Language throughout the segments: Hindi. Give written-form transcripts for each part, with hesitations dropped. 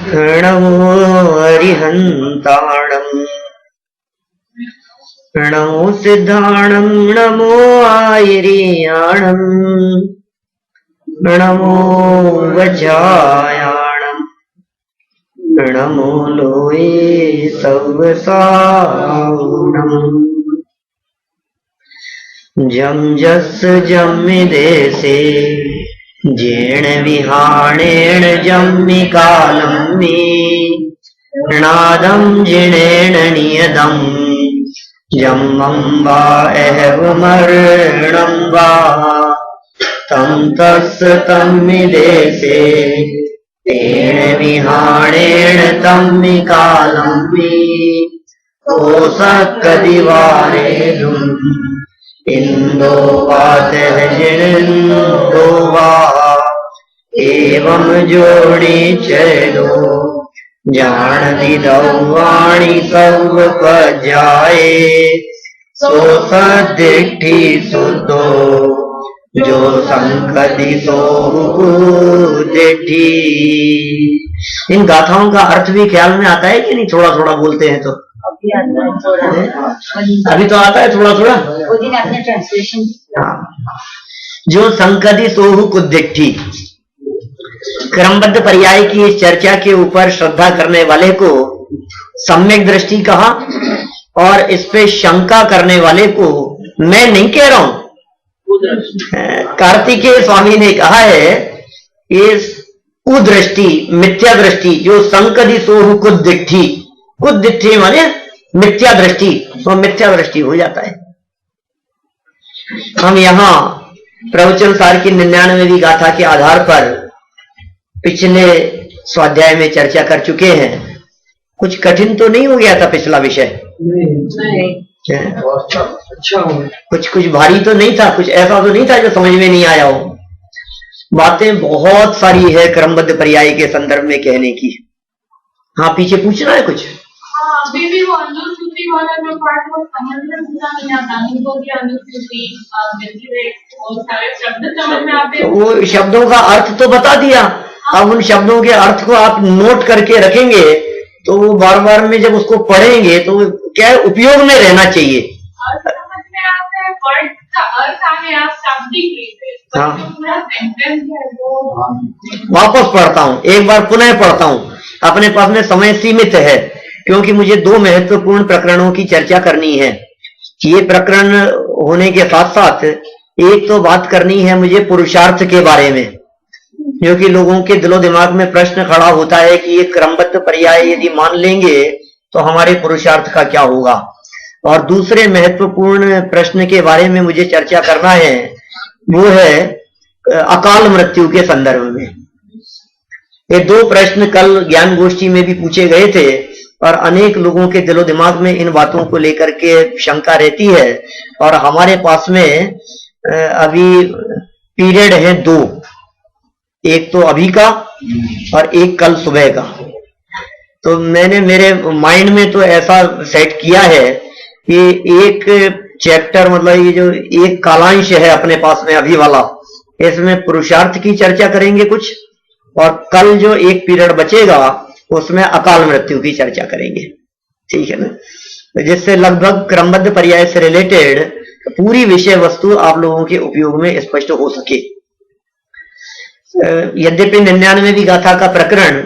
नमो अरिहंताणम् नमो सिद्धाणम् नमो आयर्याणम् नमो वज्रायाणम् नमो लोये सवसाणम् जम जस जम्मिदेशे जेण विहाणेन जम्मि कालम् मे नादम् जिणेन नियतम् जम्मम् वा एवमर्णम् वा तम् तस्य तम्मिदेशे तेन विहाणेन तम्मि कालम् मे कोसकदिवारेदुम् इंदो वातर्जिन्दो वा एवं जोड़ी चलो जानती दौवाणी सब पजाए सो सदिठी सुतो जो संकति सो दिठी। इन गाथाओं का अर्थ भी ख्याल में आता है कि नहीं? थोड़ा थोड़ा बोलते हैं तो अभी तो आता है थोड़ा थोड़ा। आपने ट्रांसलेशन जो संकदी सोहु कुदिट्ठी, क्रमबद्ध पर्याय की इस चर्चा के ऊपर श्रद्धा करने वाले को सम्यक दृष्टि कहा और इस पे शंका करने वाले को मैं नहीं कह रहा हूं, कार्तिकेय स्वामी ने कहा है इस कुदृष्टि मिथ्या दृष्टि जो संकदी सोहु कुदिट्ठी, कुदिट्ठी माने मिथ्या दृष्टि, तो मिथ्या दृष्टि हो जाता है। हम यहाँ प्रवचन सार की 99वीं गाथा के आधार पर पिछले स्वाध्याय में चर्चा कर चुके हैं। कुछ कठिन तो नहीं हो गया था पिछला विषय? नहीं। अच्छा, कुछ भारी तो नहीं था, कुछ ऐसा तो नहीं था जो समझ में नहीं आया हो। बातें बहुत सारी है क्रमबद्ध पर्याय के संदर्भ में कहने की। हाँ, पीछे पूछना है कुछ? अभी भी वो अनुसूची वाला जो पार्ट वो समझने नहीं आता, अनुसूची बहुत सारे शब्द समझ में आते हैं। वो शब्दों का अर्थ तो बता दिया। अब उन शब्दों के अर्थ को आप नोट करके रखेंगे तो वो बार बार में जब उसको पढ़ेंगे तो क्या है, उपयोग में रहना चाहिए। अर्थ समझ में आता है, वर्ड का अर्थ आगे आप शाब्दिक लेते हैं। हाँ, पूरा सेंटेंस है वो। वापस पढ़ता हूँ, एक बार पुनः पढ़ता हूँ। अपने पास में समय सीमित है क्योंकि मुझे 2 महत्वपूर्ण प्रकरणों की चर्चा करनी है। ये प्रकरण होने के साथ साथ एक तो बात करनी है मुझे पुरुषार्थ के बारे में, क्योंकि लोगों के दिलो दिमाग में प्रश्न खड़ा होता है कि ये क्रमबद्ध पर्याय यदि मान लेंगे तो हमारे पुरुषार्थ का क्या होगा। और दूसरे महत्वपूर्ण प्रश्न के बारे में मुझे चर्चा करना है, वो है अकाल मृत्यु के संदर्भ में। ये 2 प्रश्न कल ज्ञान गोष्ठी में भी पूछे गए थे और अनेक लोगों के दिलो दिमाग में इन बातों को लेकर के शंका रहती है। और हमारे पास में अभी पीरियड है 2, एक तो अभी का और एक कल सुबह का। तो मैंने मेरे माइंड में तो ऐसा सेट किया है कि एक चैप्टर मतलब ये जो एक कालांश है अपने पास में अभी वाला, इसमें पुरुषार्थ की चर्चा करेंगे कुछ, और कल जो एक पीरियड बचेगा उसमें अकाल मृत्यु की चर्चा करेंगे। ठीक है ना? तो जिससे लगभग क्रमबद्ध पर्याय से रिलेटेड पूरी विषय वस्तु आप लोगों के उपयोग में स्पष्ट हो सके। यद्यपि 99वीं गाथा का प्रकरण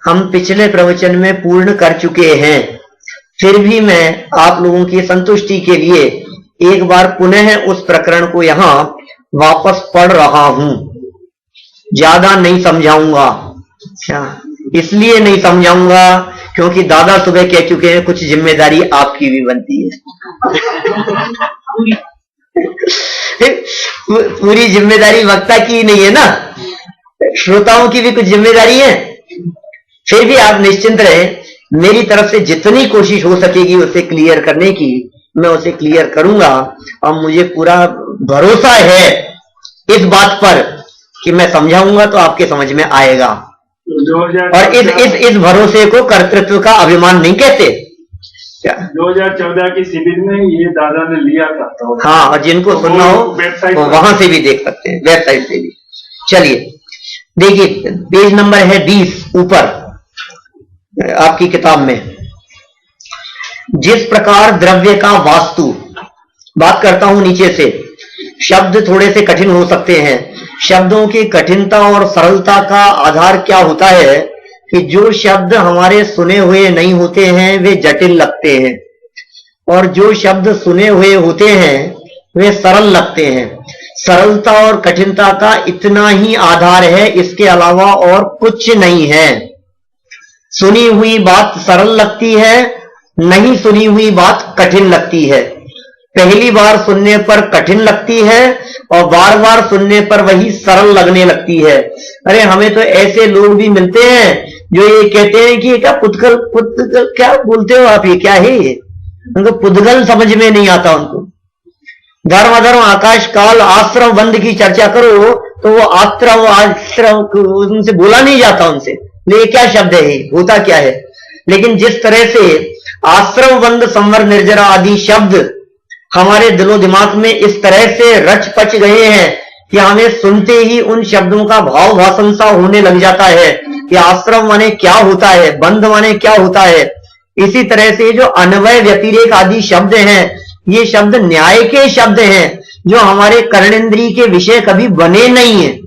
हम पिछले प्रवचन में पूर्ण कर चुके हैं, फिर भी मैं आप लोगों की संतुष्टि के लिए एक बार पुनः उस प्रकरण को यहाँ वापस पढ़ रहा हूं। ज्यादा नहीं समझाऊंगा। क्या इसलिए नहीं समझाऊंगा क्योंकि दादा सुबह कह चुके हैं कुछ जिम्मेदारी आपकी भी बनती है। पूरी जिम्मेदारी वक्ता की नहीं है ना, श्रोताओं की भी कुछ जिम्मेदारी है। फिर भी आप निश्चिंत रहें, मेरी तरफ से जितनी कोशिश हो सकेगी उसे क्लियर करने की मैं उसे क्लियर करूंगा। और मुझे पूरा भरोसा है इस बात पर कि मैं समझाऊंगा तो आपके समझ में आएगा। और इस भरोसे को कर्तृत्व का अभिमान नहीं कहते। 2014 की शिविर में ये दादा ने लिया था तो हाँ, और जिनको सुनना हो तो वहां से भी देख सकते हैं, वेबसाइट से भी। चलिए देखिए, पेज नंबर है 20 ऊपर। आपकी किताब में, जिस प्रकार द्रव्य का वास्तु, बात करता हूं नीचे से, शब्द थोड़े से कठिन हो सकते हैं। शब्दों की कठिनता और सरलता का आधार क्या होता है कि जो शब्द हमारे सुने हुए नहीं होते हैं वे जटिल लगते हैं, और जो शब्द सुने हुए होते हैं वे सरल लगते हैं। सरलता और कठिनता का इतना ही आधार है, इसके अलावा और कुछ नहीं है। सुनी हुई बात सरल लगती है, नहीं सुनी हुई बात कठिन लगती है। पहली बार सुनने पर कठिन लगती है और बार बार सुनने पर वही सरल लगने लगती है। अरे हमें तो ऐसे लोग भी मिलते हैं जो ये कहते हैं कि क्या पुद्गल क्या बोलते हो आप, ये क्या है ये, उनको पुद्गल समझ में नहीं आता। उनको धर्म अधर्म आकाश काल आश्रम बंद की चर्चा करो तो वो आश्रम उनसे बोला नहीं जाता उनसे, ये क्या शब्द है, होता क्या है। लेकिन जिस तरह से आश्रम बंद संवर निर्जरा आदि शब्द हमारे दिलो दिमाग में इस तरह से रच पच गए हैं कि हमें सुनते ही उन शब्दों का भाव भाषण सा होने लग जाता है कि आश्रम माने क्या होता है, बंद माने क्या होता है। इसी तरह से जो अन्वय व्यतिरेक आदि शब्द हैं, ये शब्द न्याय के शब्द हैं जो हमारे कर्णेंद्रिय के विषय कभी बने नहीं है,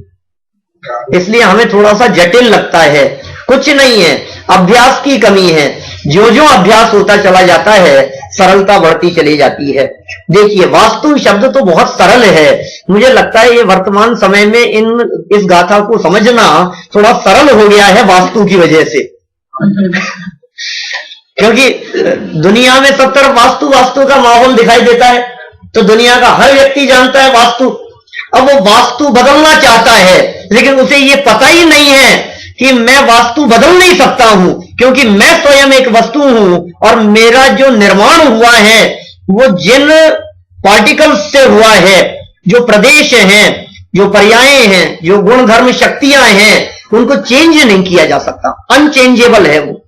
इसलिए हमें थोड़ा सा जटिल लगता है। कुछ नहीं है, अभ्यास की कमी है। जो जो अभ्यास होता चला जाता है सरलता बढ़ती चली जाती है। देखिए वास्तु शब्द तो बहुत सरल है, मुझे लगता है ये वर्तमान समय में इस गाथा को समझना थोड़ा सरल हो गया है वास्तु की वजह से, क्योंकि दुनिया में सब तरफ वास्तु वास्तु का माहौल दिखाई देता है, तो दुनिया का हर व्यक्ति जानता है वास्तु। अब वो वास्तु बदलना चाहता है, लेकिन उसे ये पता ही नहीं है कि मैं वास्तु बदल नहीं सकता हूं, क्योंकि मैं स्वयं एक वस्तु हूं और मेरा जो निर्माण हुआ है वो जिन पार्टिकल्स से हुआ है, जो प्रदेश हैं, जो पर्याय हैं, जो गुण धर्म शक्तियां हैं, उनको चेंज नहीं किया जा सकता, अनचेंजेबल है वो।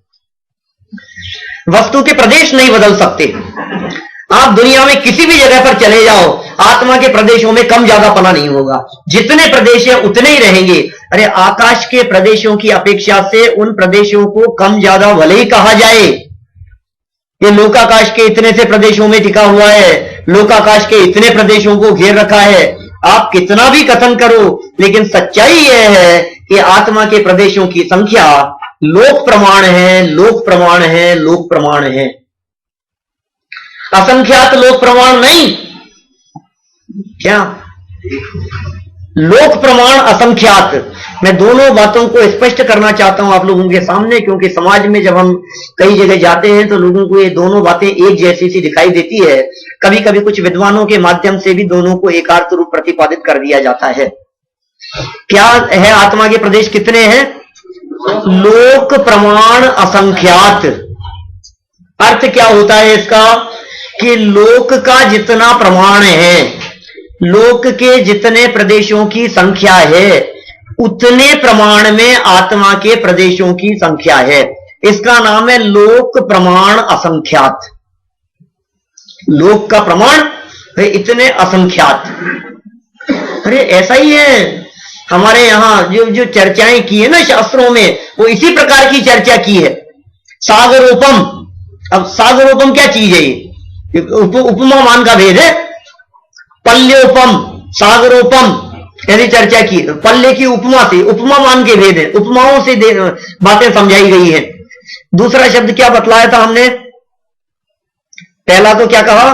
वस्तु के प्रदेश नहीं बदल सकते। आप दुनिया में किसी भी जगह पर चले जाओ, आत्मा के प्रदेशों में कम ज्यादा पना नहीं होगा, जितने प्रदेश हैं उतने ही रहेंगे। अरे आकाश के प्रदेशों की अपेक्षा से उन प्रदेशों को कम ज्यादा भले ही कहा जाए, ये लोकाकाश के इतने से प्रदेशों में टिका हुआ है, लोकाकाश के इतने प्रदेशों को घेर रखा है, आप कितना भी कथन करो, लेकिन सच्चाई यह है कि आत्मा के प्रदेशों की संख्या लोक प्रमाण है, लोक प्रमाण है, लोक प्रमाण है, असंख्यात लोक प्रमाण नहीं। क्या लोक प्रमाण असंख्यात, मैं दोनों बातों को स्पष्ट करना चाहता हूं आप लोगों के सामने, क्योंकि समाज में जब हम कई जगह जाते हैं तो लोगों को ये दोनों बातें एक जैसी सी दिखाई देती है। कभी कभी कुछ विद्वानों के माध्यम से भी दोनों को एकार्थ रूप प्रतिपादित कर दिया जाता है। क्या है, आत्मा के प्रदेश कितने हैं? लोक प्रमाण असंख्यात। अर्थ क्या होता है इसका कि लोक का जितना प्रमाण है, लोक के जितने प्रदेशों की संख्या है, उतने प्रमाण में आत्मा के प्रदेशों की संख्या है। इसका नाम है लोक प्रमाण असंख्यात। लोक का प्रमाण है इतने असंख्यात। अरे ऐसा ही है, हमारे यहां जो चर्चाएं की है ना शास्त्रों में, वो इसी प्रकार की चर्चा की है। सागरोपम, अब सागरोपम क्या चीज है? ये उपमा मान का भेद है। पल्योपम, सागरोपम ऐसी चर्चा की। पल्ले की उपमा से, उपमा मान के भेद है, उपमाओं से बातें समझाई गई है। दूसरा शब्द क्या बतलाया था हमने? पहला तो क्या कहा?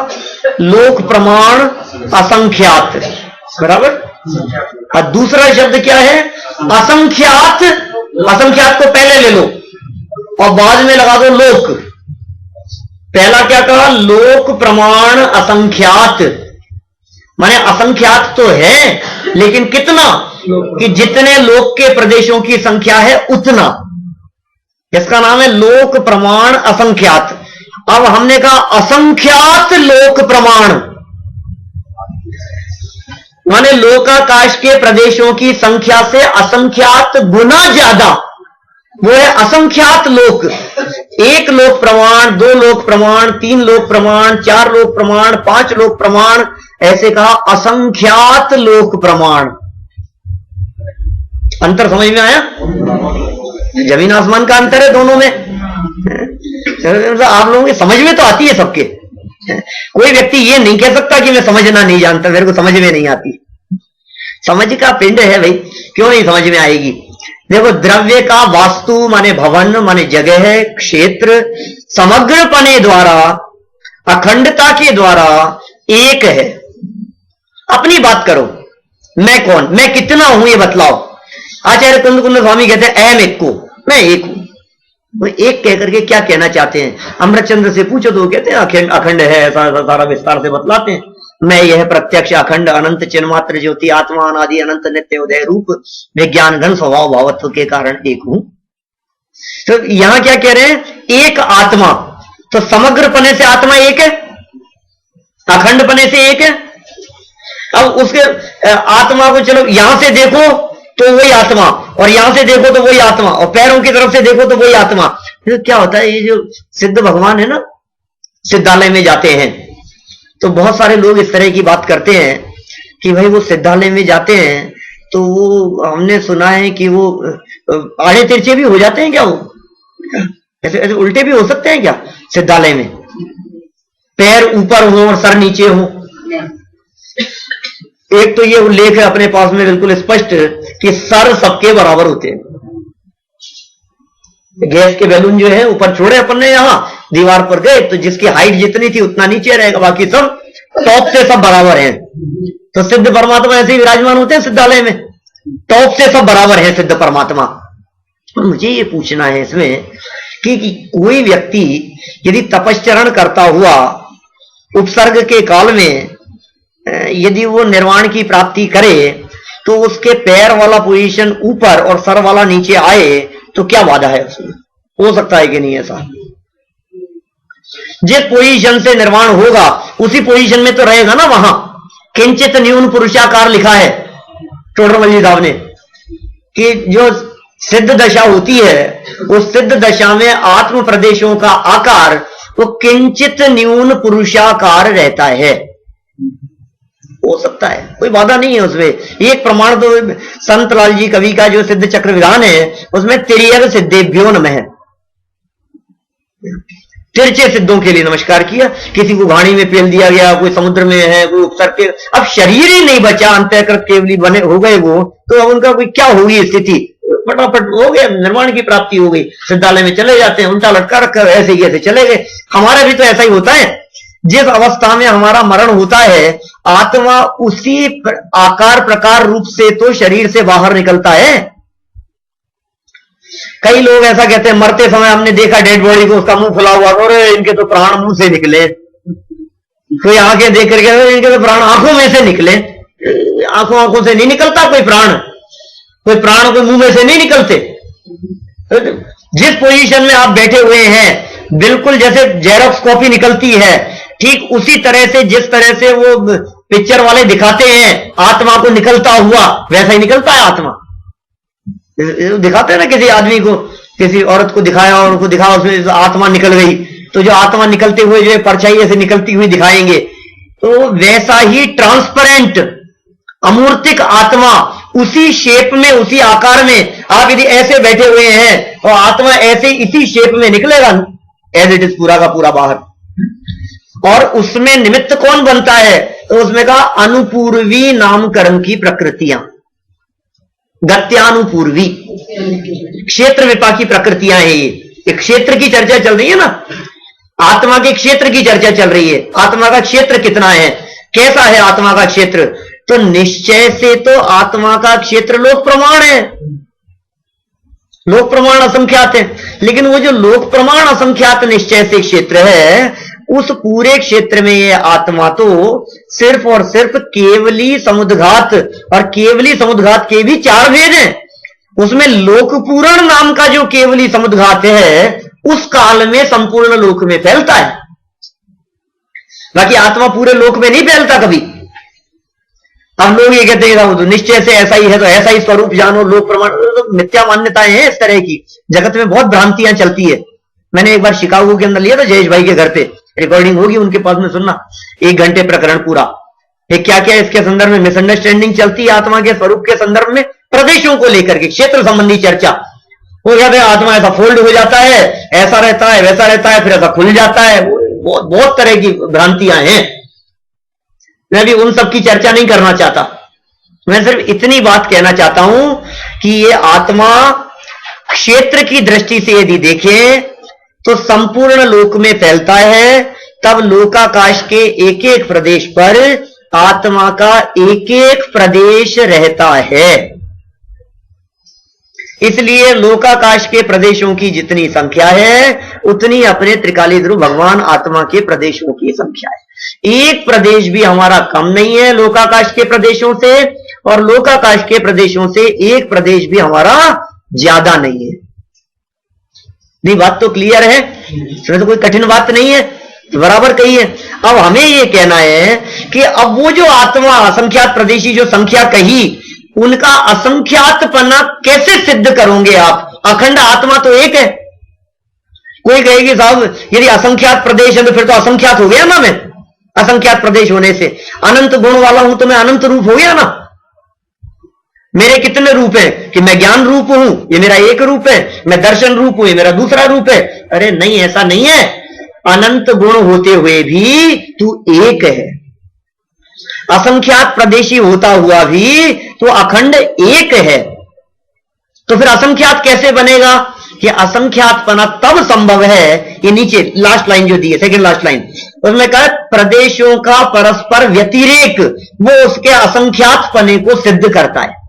लोक प्रमाण असंख्यात, बराबर। और दूसरा शब्द क्या है? असंख्यात। असंख्यात को पहले ले लो और बाद में लगा दो लोक। पहला क्या कहा? लोक प्रमाण असंख्यात, माने असंख्यात तो है, लेकिन कितना? कि जितने लोक के प्रदेशों की संख्या है उतना। इसका नाम है लोक प्रमाण असंख्यात। अब हमने कहा असंख्यात लोक प्रमाण, माने लोकाकाश के प्रदेशों की संख्या से असंख्यात गुना ज्यादा, वो है असंख्यात लोक। एक लोक प्रमाण, दो लोक प्रमाण, तीन लोक प्रमाण, चार लोक प्रमाण, पांच लोक प्रमाण, ऐसे कहा असंख्यात लोक प्रमाण। अंतर समझ में आया? जमीन आसमान का अंतर है दोनों में। आप लोगों की समझ में तो आती है सबके। कोई व्यक्ति ये नहीं कह सकता कि मैं समझना नहीं जानता, मेरे को समझ में नहीं आती। समझ का पिंड है भाई, क्यों नहीं समझ में आएगी। देखो, द्रव्य का वास्तु माने भवन माने जगह, क्षेत्र, समग्रपने द्वारा, अखंडता के द्वारा एक है। अपनी बात करो, मैं कौन, मैं कितना हूं ये बतलाओ। आचार्य कुंद स्वामी कहते हैं अहम एक को, मैं एक हूं। वो एक कह करके क्या कहना चाहते हैं? अमृतचंद्र से पूछो तो कहते हैं अखंड है, ऐसा सारा विस्तार से बतलाते हैं। मैं यह प्रत्यक्ष अखंड अनंत चिन्मात्र ज्योति आत्मा अनादि अनंत नित्य उदय रूप विज्ञान घन स्वभाव भावत्व के कारण एक हूं। तो यहां क्या कह रहे हैं? एक आत्मा। तो समग्रपने से आत्मा एक है, अखंडपने से एक है। अब उसके आत्मा को चलो यहां से देखो तो वही आत्मा, और यहां से देखो तो वही आत्मा, और पैरों की तरफ से देखो तो वही आत्मा। तो क्या होता है, ये जो सिद्ध भगवान है ना, सिद्धालय में जाते हैं तो बहुत सारे लोग इस तरह की बात करते हैं कि भाई वो सिद्धालय में जाते हैं तो वो, हमने सुना है कि वो आड़े तिरछे भी हो जाते हैं क्या? वो ऐसे ऐसे उल्टे भी हो सकते हैं क्या सिद्धालय में? पैर ऊपर हो और सर नीचे हो। एक तो ये उल्लेख है अपने पास में बिल्कुल स्पष्ट कि सर सबके बराबर होते हैं। गैस के बैलून जो है ऊपर छोड़े अपन ने, यहां दीवार पर गए तो जिसकी हाइट जितनी थी उतना नीचे रहेगा, बाकी सब टॉप से सब बराबर हैं। तो सिद्ध परमात्मा ऐसे ही विराजमान होते हैं सिद्धालय में, टॉप से सब बराबर है सिद्ध परमात्मा। तो मुझे ये पूछना है इसमें कि कोई व्यक्ति यदि तपश्चरण करता हुआ उपसर्ग के काल में यदि वो निर्वाण की प्राप्ति करे तो उसके पैर वाला पोजीशन ऊपर और सर वाला नीचे आए तो क्या बाधा है उसमें? हो सकता है कि नहीं ऐसा? जिस पोजीशन से निर्वाण होगा उसी पोजीशन में तो रहेगा ना। वहां किंचित न्यून पुरुषाकार लिखा है टोडरमल जी साहब ने कि जो सिद्ध दशा होती है उस सिद्ध दशा में आत्म प्रदेशों का आकार वो किंचित न्यून पुरुषाकार रहता है। हो सकता है, कोई बाधा नहीं है उसमें। एक प्रमाण तो संत लाल जी कवि का जो सिद्ध चक्र विधान है उसमें तिर्यक सिद्धेभ्यो नमः, तिरछे सिद्धों के लिए नमस्कार किया। किसी को घाणी में पेल दिया गया, कोई समुद्र में है, कोई उपसर्ग के, अब शरीर ही नहीं बचा, अंतःकृत केवली बने हो गए वो, तो अब उनका कोई क्या होगी स्थिति? फटाफट हो गया, निर्वाण की प्राप्ति हो गई, सिद्धालय में चले जाते हैं, उल्टा लटका रखा ऐसे ही ऐसे चले गए। हमारा भी तो ऐसा ही होता है। जिस अवस्था में हमारा मरण होता है आत्मा उसी आकार प्रकार रूप से तो शरीर से बाहर निकलता है। कई लोग ऐसा कहते हैं, मरते समय हमने देखा डेड बॉडी को, उसका मुंह खुला हुआ, और इनके तो प्राण मुंह से निकले। कोई आंखें देख करके इनके तो प्राण आंखों में से निकले। आंखों से नहीं निकलता कोई प्राण कोई मुंह में से नहीं निकलते। जिस पोजीशन में आप बैठे हुए हैं बिल्कुल जैसे जेरॉक्स कॉपी निकलती है, ठीक उसी तरह से जिस तरह से वो पिक्चर वाले दिखाते हैं आत्मा को निकलता हुआ, वैसा ही निकलता है आत्मा। दिखाते हैं ना किसी आदमी को, किसी औरत को दिखाया और उनको दिखा, उसमें आत्मा निकल गई, तो जो आत्मा निकलते हुए जो परछाई ऐसे निकलती हुई दिखाएंगे, तो वैसा ही ट्रांसपेरेंट अमूर्तिक आत्मा उसी शेप में, उसी आकार में आप यदि ऐसे बैठे हुए हैं और आत्मा ऐसे इसी शेप में निकलेगा एज इट इज पूरा का पूरा बाहर। और उसमें निमित्त कौन बनता है? तो उसमें कहा अनुपूर्वी नामकरण की प्रकृतियां, गत्यानुपूर्वी क्षेत्र विपाकी प्रकृतियां हैं। ये क्षेत्र की चर्चा चल रही है ना, आत्मा के क्षेत्र की चर्चा चल रही है। आत्मा का क्षेत्र कितना है, कैसा है आत्मा का क्षेत्र? तो निश्चय से तो आत्मा का क्षेत्र लोक प्रमाण है, लोक प्रमाण असंख्यात है। लेकिन वो जो लोक प्रमाण असंख्यात निश्चय से क्षेत्र है, उस पूरे क्षेत्र में ये आत्मा तो सिर्फ और सिर्फ केवली समुद्घात, और केवली समुद्घात के भी 4 भेद हैं। उसमें लोकपूर्ण नाम का जो केवली समुद्घात है उस काल में संपूर्ण लोक में फैलता है, बाकी आत्मा पूरे लोक में नहीं फैलता कभी। हम लोग ये कहते हैं तो निश्चय से ऐसा ही है तो ऐसा ही स्वरूप जानो, लोक प्रमाण, तो मिथ्या मान्यताएं हैं इस तरह की। जगत में बहुत भ्रांतियां चलती है। मैंने एक बार शिकागो के अंदर लिया था जयेश भाई के घर पे, रिकॉर्डिंग होगी उनके पास में, सुनना, 1 घंटे प्रकरण पूरा। क्या क्या इसके संदर्भ में मिसअंडरस्टैंडिंग चलती है आत्मा के स्वरूप के संदर्भ में, प्रदेशों को लेकर के क्षेत्र संबंधी चर्चा। वो कहते हैं आत्मा ऐसा फोल्ड हो जाता है, ऐसा रहता है, वैसा रहता है, फिर ऐसा खुल जाता है। बहुत बहुत तरह की भ्रांतियां हैं। मैं भी उन सब की चर्चा नहीं करना चाहता। मैं सिर्फ इतनी बात कहना चाहता हूं कि ये आत्मा क्षेत्र की दृष्टि से यदि देखें तो संपूर्ण लोक में फैलता है। तब लोकाकाश के एक एक प्रदेश पर आत्मा का एक एक प्रदेश रहता है। इसलिए लोकाकाश के प्रदेशों की जितनी संख्या है उतनी अपने त्रिकाली ध्रुव भगवान आत्मा के प्रदेशों की संख्या है। एक प्रदेश भी हमारा कम नहीं है लोकाकाश के प्रदेशों से, और लोकाकाश के प्रदेशों से एक प्रदेश भी हमारा ज्यादा नहीं है। नहीं, बात तो क्लियर है, इसमें तो कोई कठिन बात नहीं है, बराबर कही है। अब हमें यह कहना है कि अब वो जो आत्मा असंख्यात प्रदेशी जो संख्या कही, उनका असंख्यातपना कैसे सिद्ध करोगे आप? अखंड आत्मा तो एक है। कोई कहेगी साहब यदि असंख्यात प्रदेश है तो फिर तो असंख्यात हो गया ना मैं। असंख्यात प्रदेश होने से अनंत गुण वाला हूं तो मैं अनंत रूप हो गया ना। मेरे कितने रूप हैं कि मैं ज्ञान रूप हूं, ये मेरा एक रूप है, मैं दर्शन रूप हूं, ये मेरा दूसरा रूप है। अरे नहीं, ऐसा नहीं है। अनंत गुण होते हुए भी तू एक है। असंख्यात प्रदेशी होता हुआ भी तो अखंड एक है। तो फिर असंख्यात कैसे बनेगा? कि असंख्यातपना तब संभव है, ये नीचे लास्ट लाइन जो दी है, सेकंड लास्ट लाइन, उसमें कहा प्रदेशों का परस्पर व्यतिरेक वो उसके असंख्यातपने को सिद्ध करता है।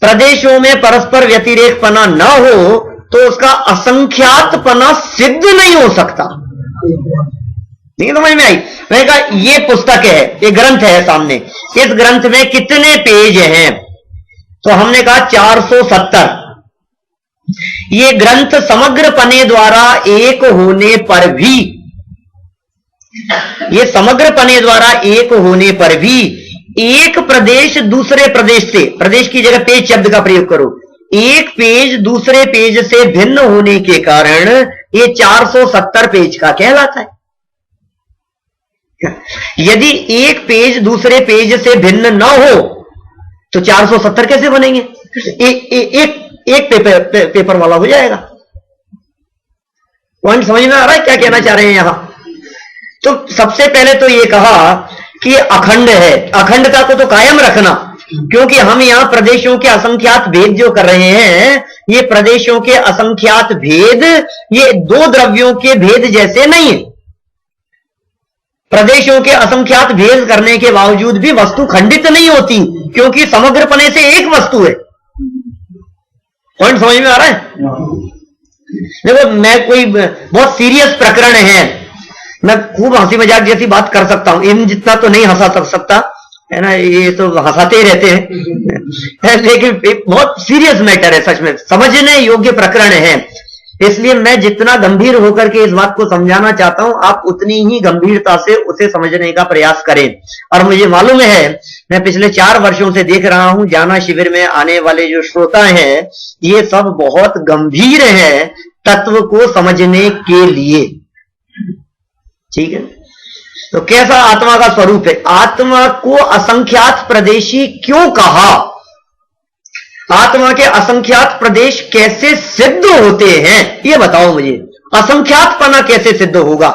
प्रदेशों में परस्पर व्यतिरेकपना न हो तो उसका असंख्यातपना सिद्ध नहीं हो सकता। नहीं समझ में आई? मैंने कहा ये पुस्तक है, ये ग्रंथ है सामने, इस ग्रंथ में कितने पेज हैं? तो हमने कहा 470। ये ग्रंथ समग्र पने द्वारा एक होने पर भी, ये समग्र पने द्वारा एक होने पर भी एक प्रदेश दूसरे प्रदेश से, प्रदेश की जगह पेज शब्द का प्रयोग करो, एक पेज दूसरे पेज से भिन्न होने के कारण ये 470 पेज का कहलाता है। यदि एक पेज दूसरे पेज से भिन्न न हो तो 470 कैसे बनेंगे? एक पेपर वाला हो जाएगा। पॉइंट समझ में आ रहा है क्या कहना चाह रहे हैं यहां? तो सबसे पहले तो ये कहा कि अखंड है, अखंडता को तो कायम रखना, क्योंकि हम यहां प्रदेशों के असंख्यात भेद जो कर रहे हैं, ये प्रदेशों के असंख्यात भेद ये दो द्रव्यों के भेद जैसे नहीं है। प्रदेशों के असंख्यात भेद करने के बावजूद भी वस्तु खंडित नहीं होती, क्योंकि समग्र पने से एक वस्तु है। पॉइंट समझ में आ रहा है? देखो, मैं कोई बहुत सीरियस प्रकरण है, मैं खूब हंसी मजाक जैसी बात कर सकता हूं, इन जितना तो नहीं हंसा सकता है ना, ये तो हंसाते ही रहते हैं लेकिन बहुत सीरियस मैटर है, सच में समझने योग्य प्रकरण है। इसलिए मैं जितना गंभीर होकर के इस बात को समझाना चाहता हूं, आप उतनी ही गंभीरता से उसे समझने का प्रयास करें। और मुझे मालूम है, मैं पिछले 4 वर्षों से देख रहा हूं, जाना शिविर में आने वाले जो श्रोता हैं ये सब बहुत गंभीर हैं तत्व को समझने के लिए। ठीक है, तो कैसा आत्मा का स्वरूप है? आत्मा को असंख्यात प्रदेशी क्यों कहा? आत्मा के असंख्यात प्रदेश कैसे सिद्ध होते हैं ये बताओ मुझे। असंख्यातपना कैसे सिद्ध होगा?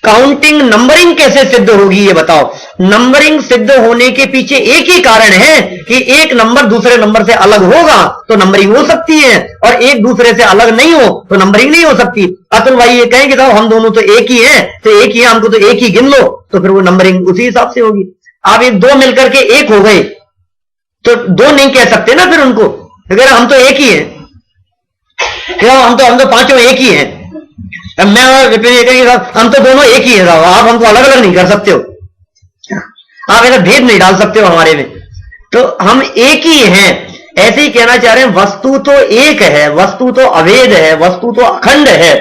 काउंटिंग नंबरिंग कैसे सिद्ध होगी ये बताओ। नंबरिंग सिद्ध होने के पीछे एक ही कारण है कि एक नंबर दूसरे नंबर से अलग होगा तो नंबरिंग हो सकती है, और एक दूसरे से अलग नहीं हो तो नंबरिंग नहीं हो सकती। अतुल भाई ये कहेंगे साहब हम दोनों तो एक ही हैं, तो एक ही है, हमको तो एक ही गिन लो, तो फिर वो नंबरिंग उसी हिसाब से होगी। आप ये दो मिलकर के एक हो गए तो दो नहीं कह सकते ना फिर उनको, अगर हम तो एक ही हैं, हम तो पांचों एक ही हैं। मैं और विपिन ये कहेंगे साहब हम तो दोनों एक ही है साहब, आप हमको अलग अलग नहीं कर सकते हो, आप ऐसा भेद नहीं डाल सकते हो हमारे में, तो हम एक ही हैं। ऐसे ही कहना चाह रहे हैं, वस्तु तो एक है, वस्तु तो अभेद है, वस्तु तो अखंड है,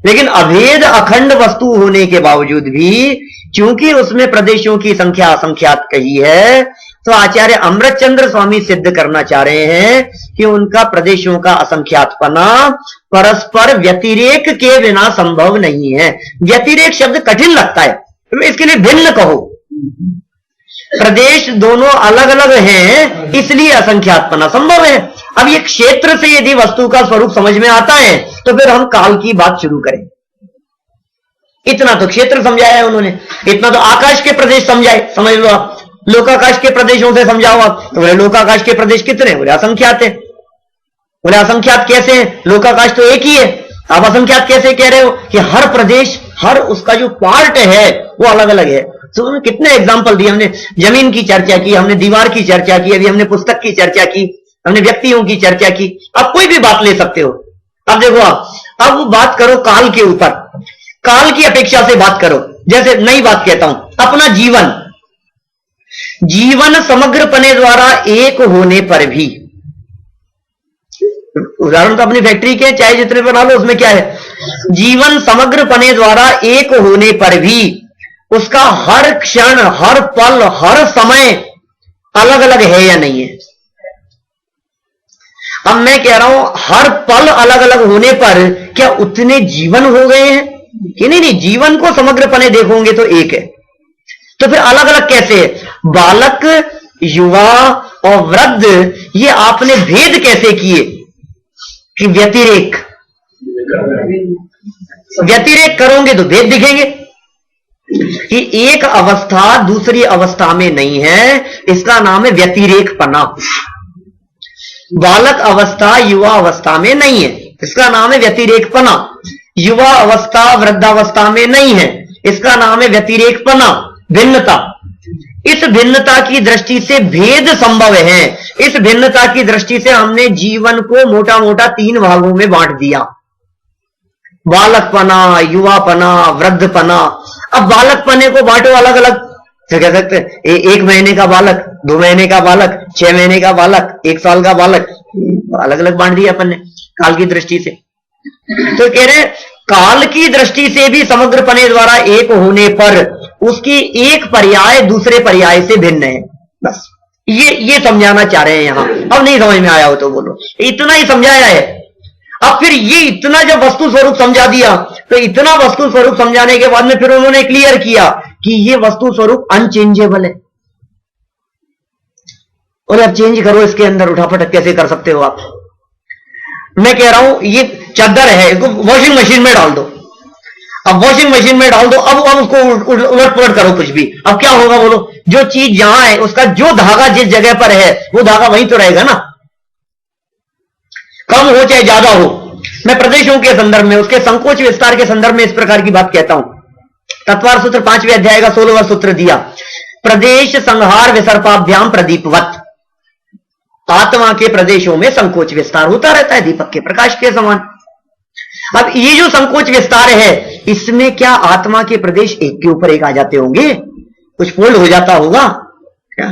लेकिन अभेद अखंड वस्तु होने के बावजूद भी क्योंकि उसमें प्रदेशों की संख्या असंख्यात कही है, तो आचार्य अमृतचंद्र स्वामी सिद्ध करना चाह रहे हैं कि उनका प्रदेशों का असंख्यातपना परस्पर व्यतिरेक के बिना संभव नहीं है। व्यतिरेक शब्द कठिन लगता है, तो इसके लिए भिन्न कहो, प्रदेश दोनों अलग अलग हैं, इसलिए असंख्यातपना संभव है। अब ये क्षेत्र से यदि वस्तु का स्वरूप समझ में आता है तो फिर हम काल की बात शुरू करें। इतना तो क्षेत्र समझाया है उन्होंने, इतना तो आकाश के प्रदेश समझाए, समझ लो आप। लोकाकाश के प्रदेशों से समझाओ आप, तो बोले लोकाकाश के प्रदेश कितने? बोले असंख्यात है। बोले असंख्यात कैसे है? लोकाकाश तो एक ही है, आप असंख्यात कैसे कह रहे हो कि हर प्रदेश, हर उसका जो पार्ट है वो अलग अलग है। तो उन्होंने कितने एग्जाम्पल दिए, हमने जमीन की चर्चा की, हमने दीवार की चर्चा की, अभी हमने पुस्तक की चर्चा की, हमने व्यक्तियों की चर्चा की। आप कोई भी बात ले सकते हो। अब देखो आप, अब बात करो काल के ऊपर, काल की अपेक्षा से बात करो। जैसे नई बात कहता हूं, अपना जीवन, जीवन समग्र पने द्वारा एक होने पर भी, उदाहरण तो अपनी फैक्ट्री के चाहे जितने बना लो, उसमें क्या है, जीवन समग्र पने द्वारा एक होने पर भी उसका हर क्षण, हर पल, हर समय अलग अलग है या नहीं है? अब मैं कह रहा हूं हर पल अलग अलग होने पर क्या उतने जीवन हो गए हैं कि नहीं? नहीं, जीवन को समग्र पने देखोगे तो एक है, तो फिर अलग अलग कैसे है? बालक, युवा और वृद्ध, ये आपने भेद कैसे किए कि व्यतिरेक, व्यतिरेक करोगे तो भेद दिखेंगे कि एक अवस्था दूसरी अवस्था में नहीं है, इसका नाम है व्यतिरेकपना। बालक अवस्था युवा अवस्था में नहीं है, इसका नाम है व्यतिरेकपना। युवा अवस्था वृद्धावस्था में नहीं है, इसका नाम है व्यतिरेकपना, भिन्नता। इस भिन्नता की दृष्टि से भेद संभव है। इस भिन्नता की दृष्टि से हमने जीवन को मोटा मोटा 3 भागों में बांट दिया, बालकपना, युवापना, वृद्धपना। अब बालकपने को बांटो अलग अलग, तो कह सकते 1 महीने का बालक, 2 महीने का बालक, 6 महीने का बालक, 1 साल का बालक, अलग अलग बांट दिया अपन ने काल की दृष्टि से। तो कह रहे काल की दृष्टि से भी समग्र पने द्वारा एक होने पर उसकी एक पर्याय दूसरे पर्याय से भिन्न है। बस ये समझाना चाह रहे हैं यहां। अब नहीं समझ में आया हो तो बोलो, इतना ही समझाया है। अब फिर ये इतना जब वस्तु स्वरूप समझा दिया, तो इतना वस्तु स्वरूप समझाने के बाद में फिर उन्होंने क्लियर किया कि ये वस्तु स्वरूप अनचेंजेबल है। और अब चेंज करो, इसके अंदर उठापटक कैसे कर सकते हो आप? मैं कह रहा हूं ये चादर है, इसको वॉशिंग मशीन में डाल दो। अब वॉशिंग मशीन में डाल दो, अब उसको उलट पुलट करो कुछ भी, अब क्या होगा बोलो? जो चीज जहां है उसका जो धागा जिस जगह पर है वो धागा वहीं तो रहेगा ना, कम हो चाहे ज्यादा हो। मैं प्रदेशों के संदर्भ में, उसके संकोच विस्तार के संदर्भ में इस प्रकार की बात कहता हूं। तत्वार सूत्र 5वें अध्याय का 16वां सूत्र दिया, प्रदेश संहार विसर्पाभ्याम प्रदीपवत। आत्मा के प्रदेशों में संकोच विस्तार होता रहता है दीपक के प्रकाश के समान। अब ये जो संकोच विस्तार है, इसमें क्या आत्मा के प्रदेश एक के ऊपर एक आ जाते होंगे? कुछ फोल्ड हो जाता होगा क्या?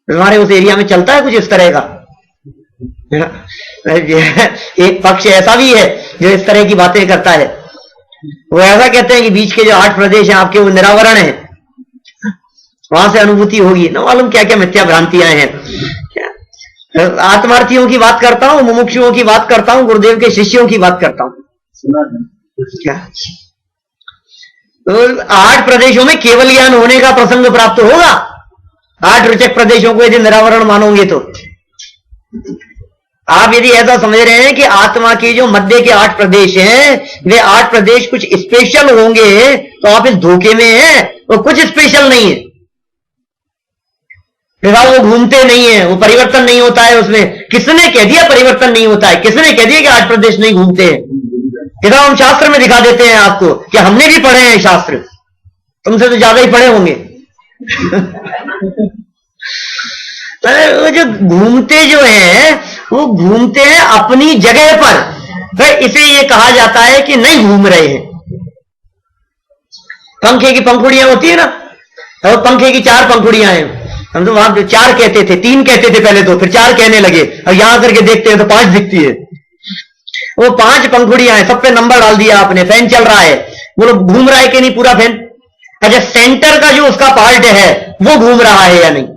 हमारे उस एरिया में चलता है कुछ इस तरह का। एक पक्ष ऐसा भी है जो इस तरह की बातें करता है। वो ऐसा कहते हैं कि बीच के जो 8 प्रदेश हैं आपके वो निरावरण है, वहां से अनुभूति होगी। न मालूम क्या क्या मिथ्या भ्रांतियां हैं। आत्मार्थियों की बात करता हूं, मुमुक्षुओं की बात करता हूं, गुरुदेव के शिष्यों की बात करता हूं। क्या तो 8 प्रदेशों में केवल ज्ञान होने का प्रसंग प्राप्त होगा। 8 रुचक प्रदेशों को यदि निरावरण मानोगे तो आप यदि ऐसा समझ रहे हैं कि आत्मा के जो मध्य के 8 प्रदेश हैं वे 8 प्रदेश कुछ स्पेशल होंगे, तो आप इस धोखे में हैं। वो कुछ स्पेशल नहीं है, वो घूमते नहीं है, वो परिवर्तन नहीं होता है उसमें। किसने कह दिया परिवर्तन नहीं होता है? किसने कह दिया कि 8 प्रदेश नहीं घूमते हैं? कितना हम शास्त्र में दिखा देते हैं आपको कि हमने भी पढ़े हैं शास्त्र, तुमसे तो ज्यादा ही पढ़े होंगे। वो जो घूमते जो हैं वो घूमते हैं अपनी जगह पर, फिर इसे ये कहा जाता है कि नहीं घूम रहे हैं। पंखे की पंखुड़ियां होती है ना, और पंखे की 4 पंखुड़ियां हैं। हम तो वहां 4 कहते थे, 3 कहते थे पहले तो, फिर 4 कहने लगे, और यहां करके देखते हैं तो 5 दिखती है। वो 5 पंखुड़ियां हैं, सब पे नंबर डाल दिया आपने। फैन चल रहा है, वो लोग घूम रहा है कि नहीं पूरा फैन? अच्छा, सेंटर का जो उसका पार्ट है वो घूम रहा है या नहीं?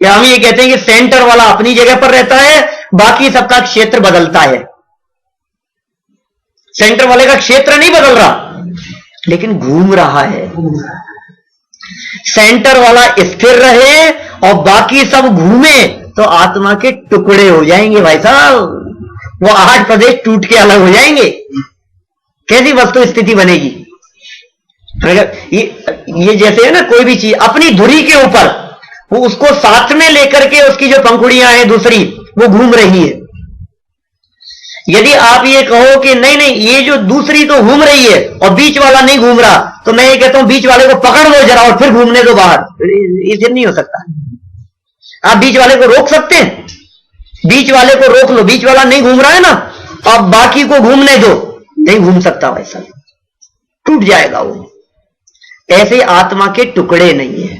या हम ये कहते हैं कि सेंटर वाला अपनी जगह पर रहता है, बाकी सबका क्षेत्र बदलता है। सेंटर वाले का क्षेत्र नहीं बदल रहा, लेकिन घूम रहा है। सेंटर वाला स्थिर रहे और बाकी सब घूमे तो आत्मा के टुकड़े हो जाएंगे भाई साहब। वो 8 प्रदेश टूट के अलग हो जाएंगे। कैसी वस्तु स्थिति बनेगी? ये जैसे है ना, कोई भी चीज अपनी धुरी के ऊपर, वो उसको साथ में लेकर के उसकी जो पंखुड़ियां हैं दूसरी वो घूम रही है। यदि आप ये कहो कि नहीं नहीं ये जो दूसरी तो घूम रही है और बीच वाला नहीं घूम रहा, तो मैं ये कहता हूं बीच वाले को पकड़ लो जरा और फिर घूमने दो बाहर। ये नहीं हो सकता। आप बीच वाले को रोक सकते हैं? बीच वाले को रोक लो, बीच वाला नहीं घूम रहा है ना, अब बाकी को घूमने दो। नहीं घूम सकता वैसा, टूट जाएगा वो। ऐसे आत्मा के टुकड़े नहीं है।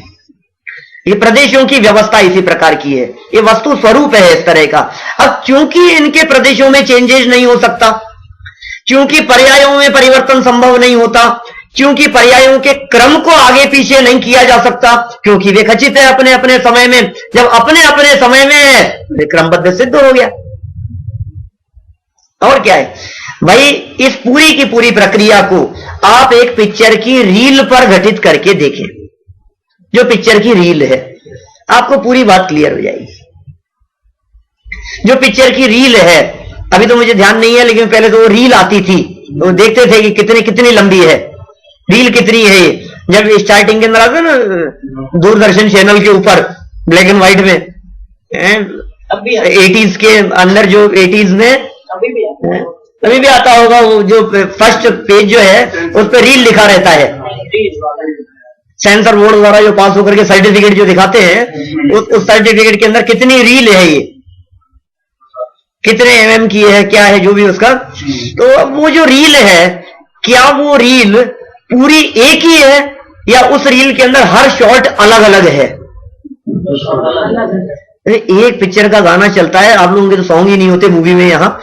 ये प्रदेशों की व्यवस्था इसी प्रकार की है। ये वस्तु स्वरूप है इस तरह का। अब क्योंकि इनके प्रदेशों में चेंजेस नहीं हो सकता, क्योंकि पर्यायों में परिवर्तन संभव नहीं होता, क्योंकि पर्यायों के क्रम को आगे पीछे नहीं किया जा सकता, क्योंकि वे खचित है अपने अपने समय में। जब अपने अपने समय में है वे क्रमबद्ध सिद्ध हो गया। और क्या है भाई, इस पूरी की पूरी प्रक्रिया को आप एक पिक्चर की रील पर घटित करके देखें। जो पिक्चर की रील है, आपको पूरी बात क्लियर हो जाएगी। जो पिक्चर की रील है, अभी तो मुझे ध्यान नहीं है, लेकिन पहले तो वो रील आती थी, वो देखते थे कि कितनी लंबी है रील, कितनी है। जब स्टार्टिंग के अंदर आता ना दूरदर्शन चैनल के ऊपर ब्लैक एंड व्हाइट में, 80s के अंदर, जो 80s में अभी भी आता होगा, वो जो फर्स्ट पेज जो है उस पर रील लिखा रहता है। सेंसर बोर्ड द्वारा जो पास होकर के सर्टिफिकेट जो दिखाते हैं, उस सर्टिफिकेट के अंदर कितनी रील है, ये कितने mm की है, क्या है जो भी उसका। तो वो जो रील है, क्या वो रील पूरी एक ही है या उस रील के अंदर हर शॉट अलग अलग है? एक पिक्चर का गाना चलता है, आप लोगों के तो सॉन्ग ही नहीं होते मूवी में। यहाँ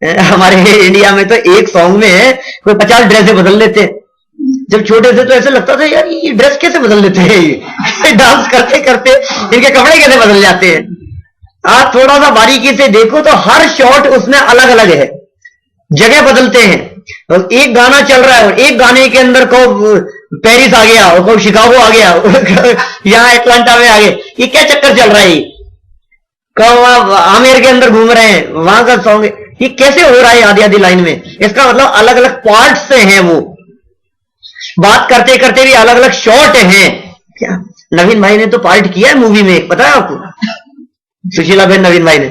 हमारे इंडिया में तो एक सॉन्ग में कोई 50 ड्रेसें बदल लेते हैं। जब छोटे थे तो ऐसे लगता था यार ये ड्रेस कैसे बदल लेते हैं, ये डांस करते करते इनके कपड़े कैसे बदल जाते हैं। आप थोड़ा सा बारीकी से देखो तो हर शॉट उसमें अलग अलग है, जगह बदलते हैं। और एक गाना चल रहा है और एक गाने के अंदर को पेरिस आ गया और को शिकागो आ गया, यहाँ एटलांटा में आ गए। ये क्या चक्कर चल रहा है? कब आमेर के अंदर घूम रहे हैं, वहां का सॉन्ग, ये कैसे हो रहा है आधी आधी लाइन में? इसका मतलब अलग अलग पार्ट से हैं, वो बात करते करते भी अलग अलग शॉट हैं। क्या नवीन भाई ने तो पार्ट किया है मूवी में, पता है आपको? सुशीला बहन नवीन भाई ने,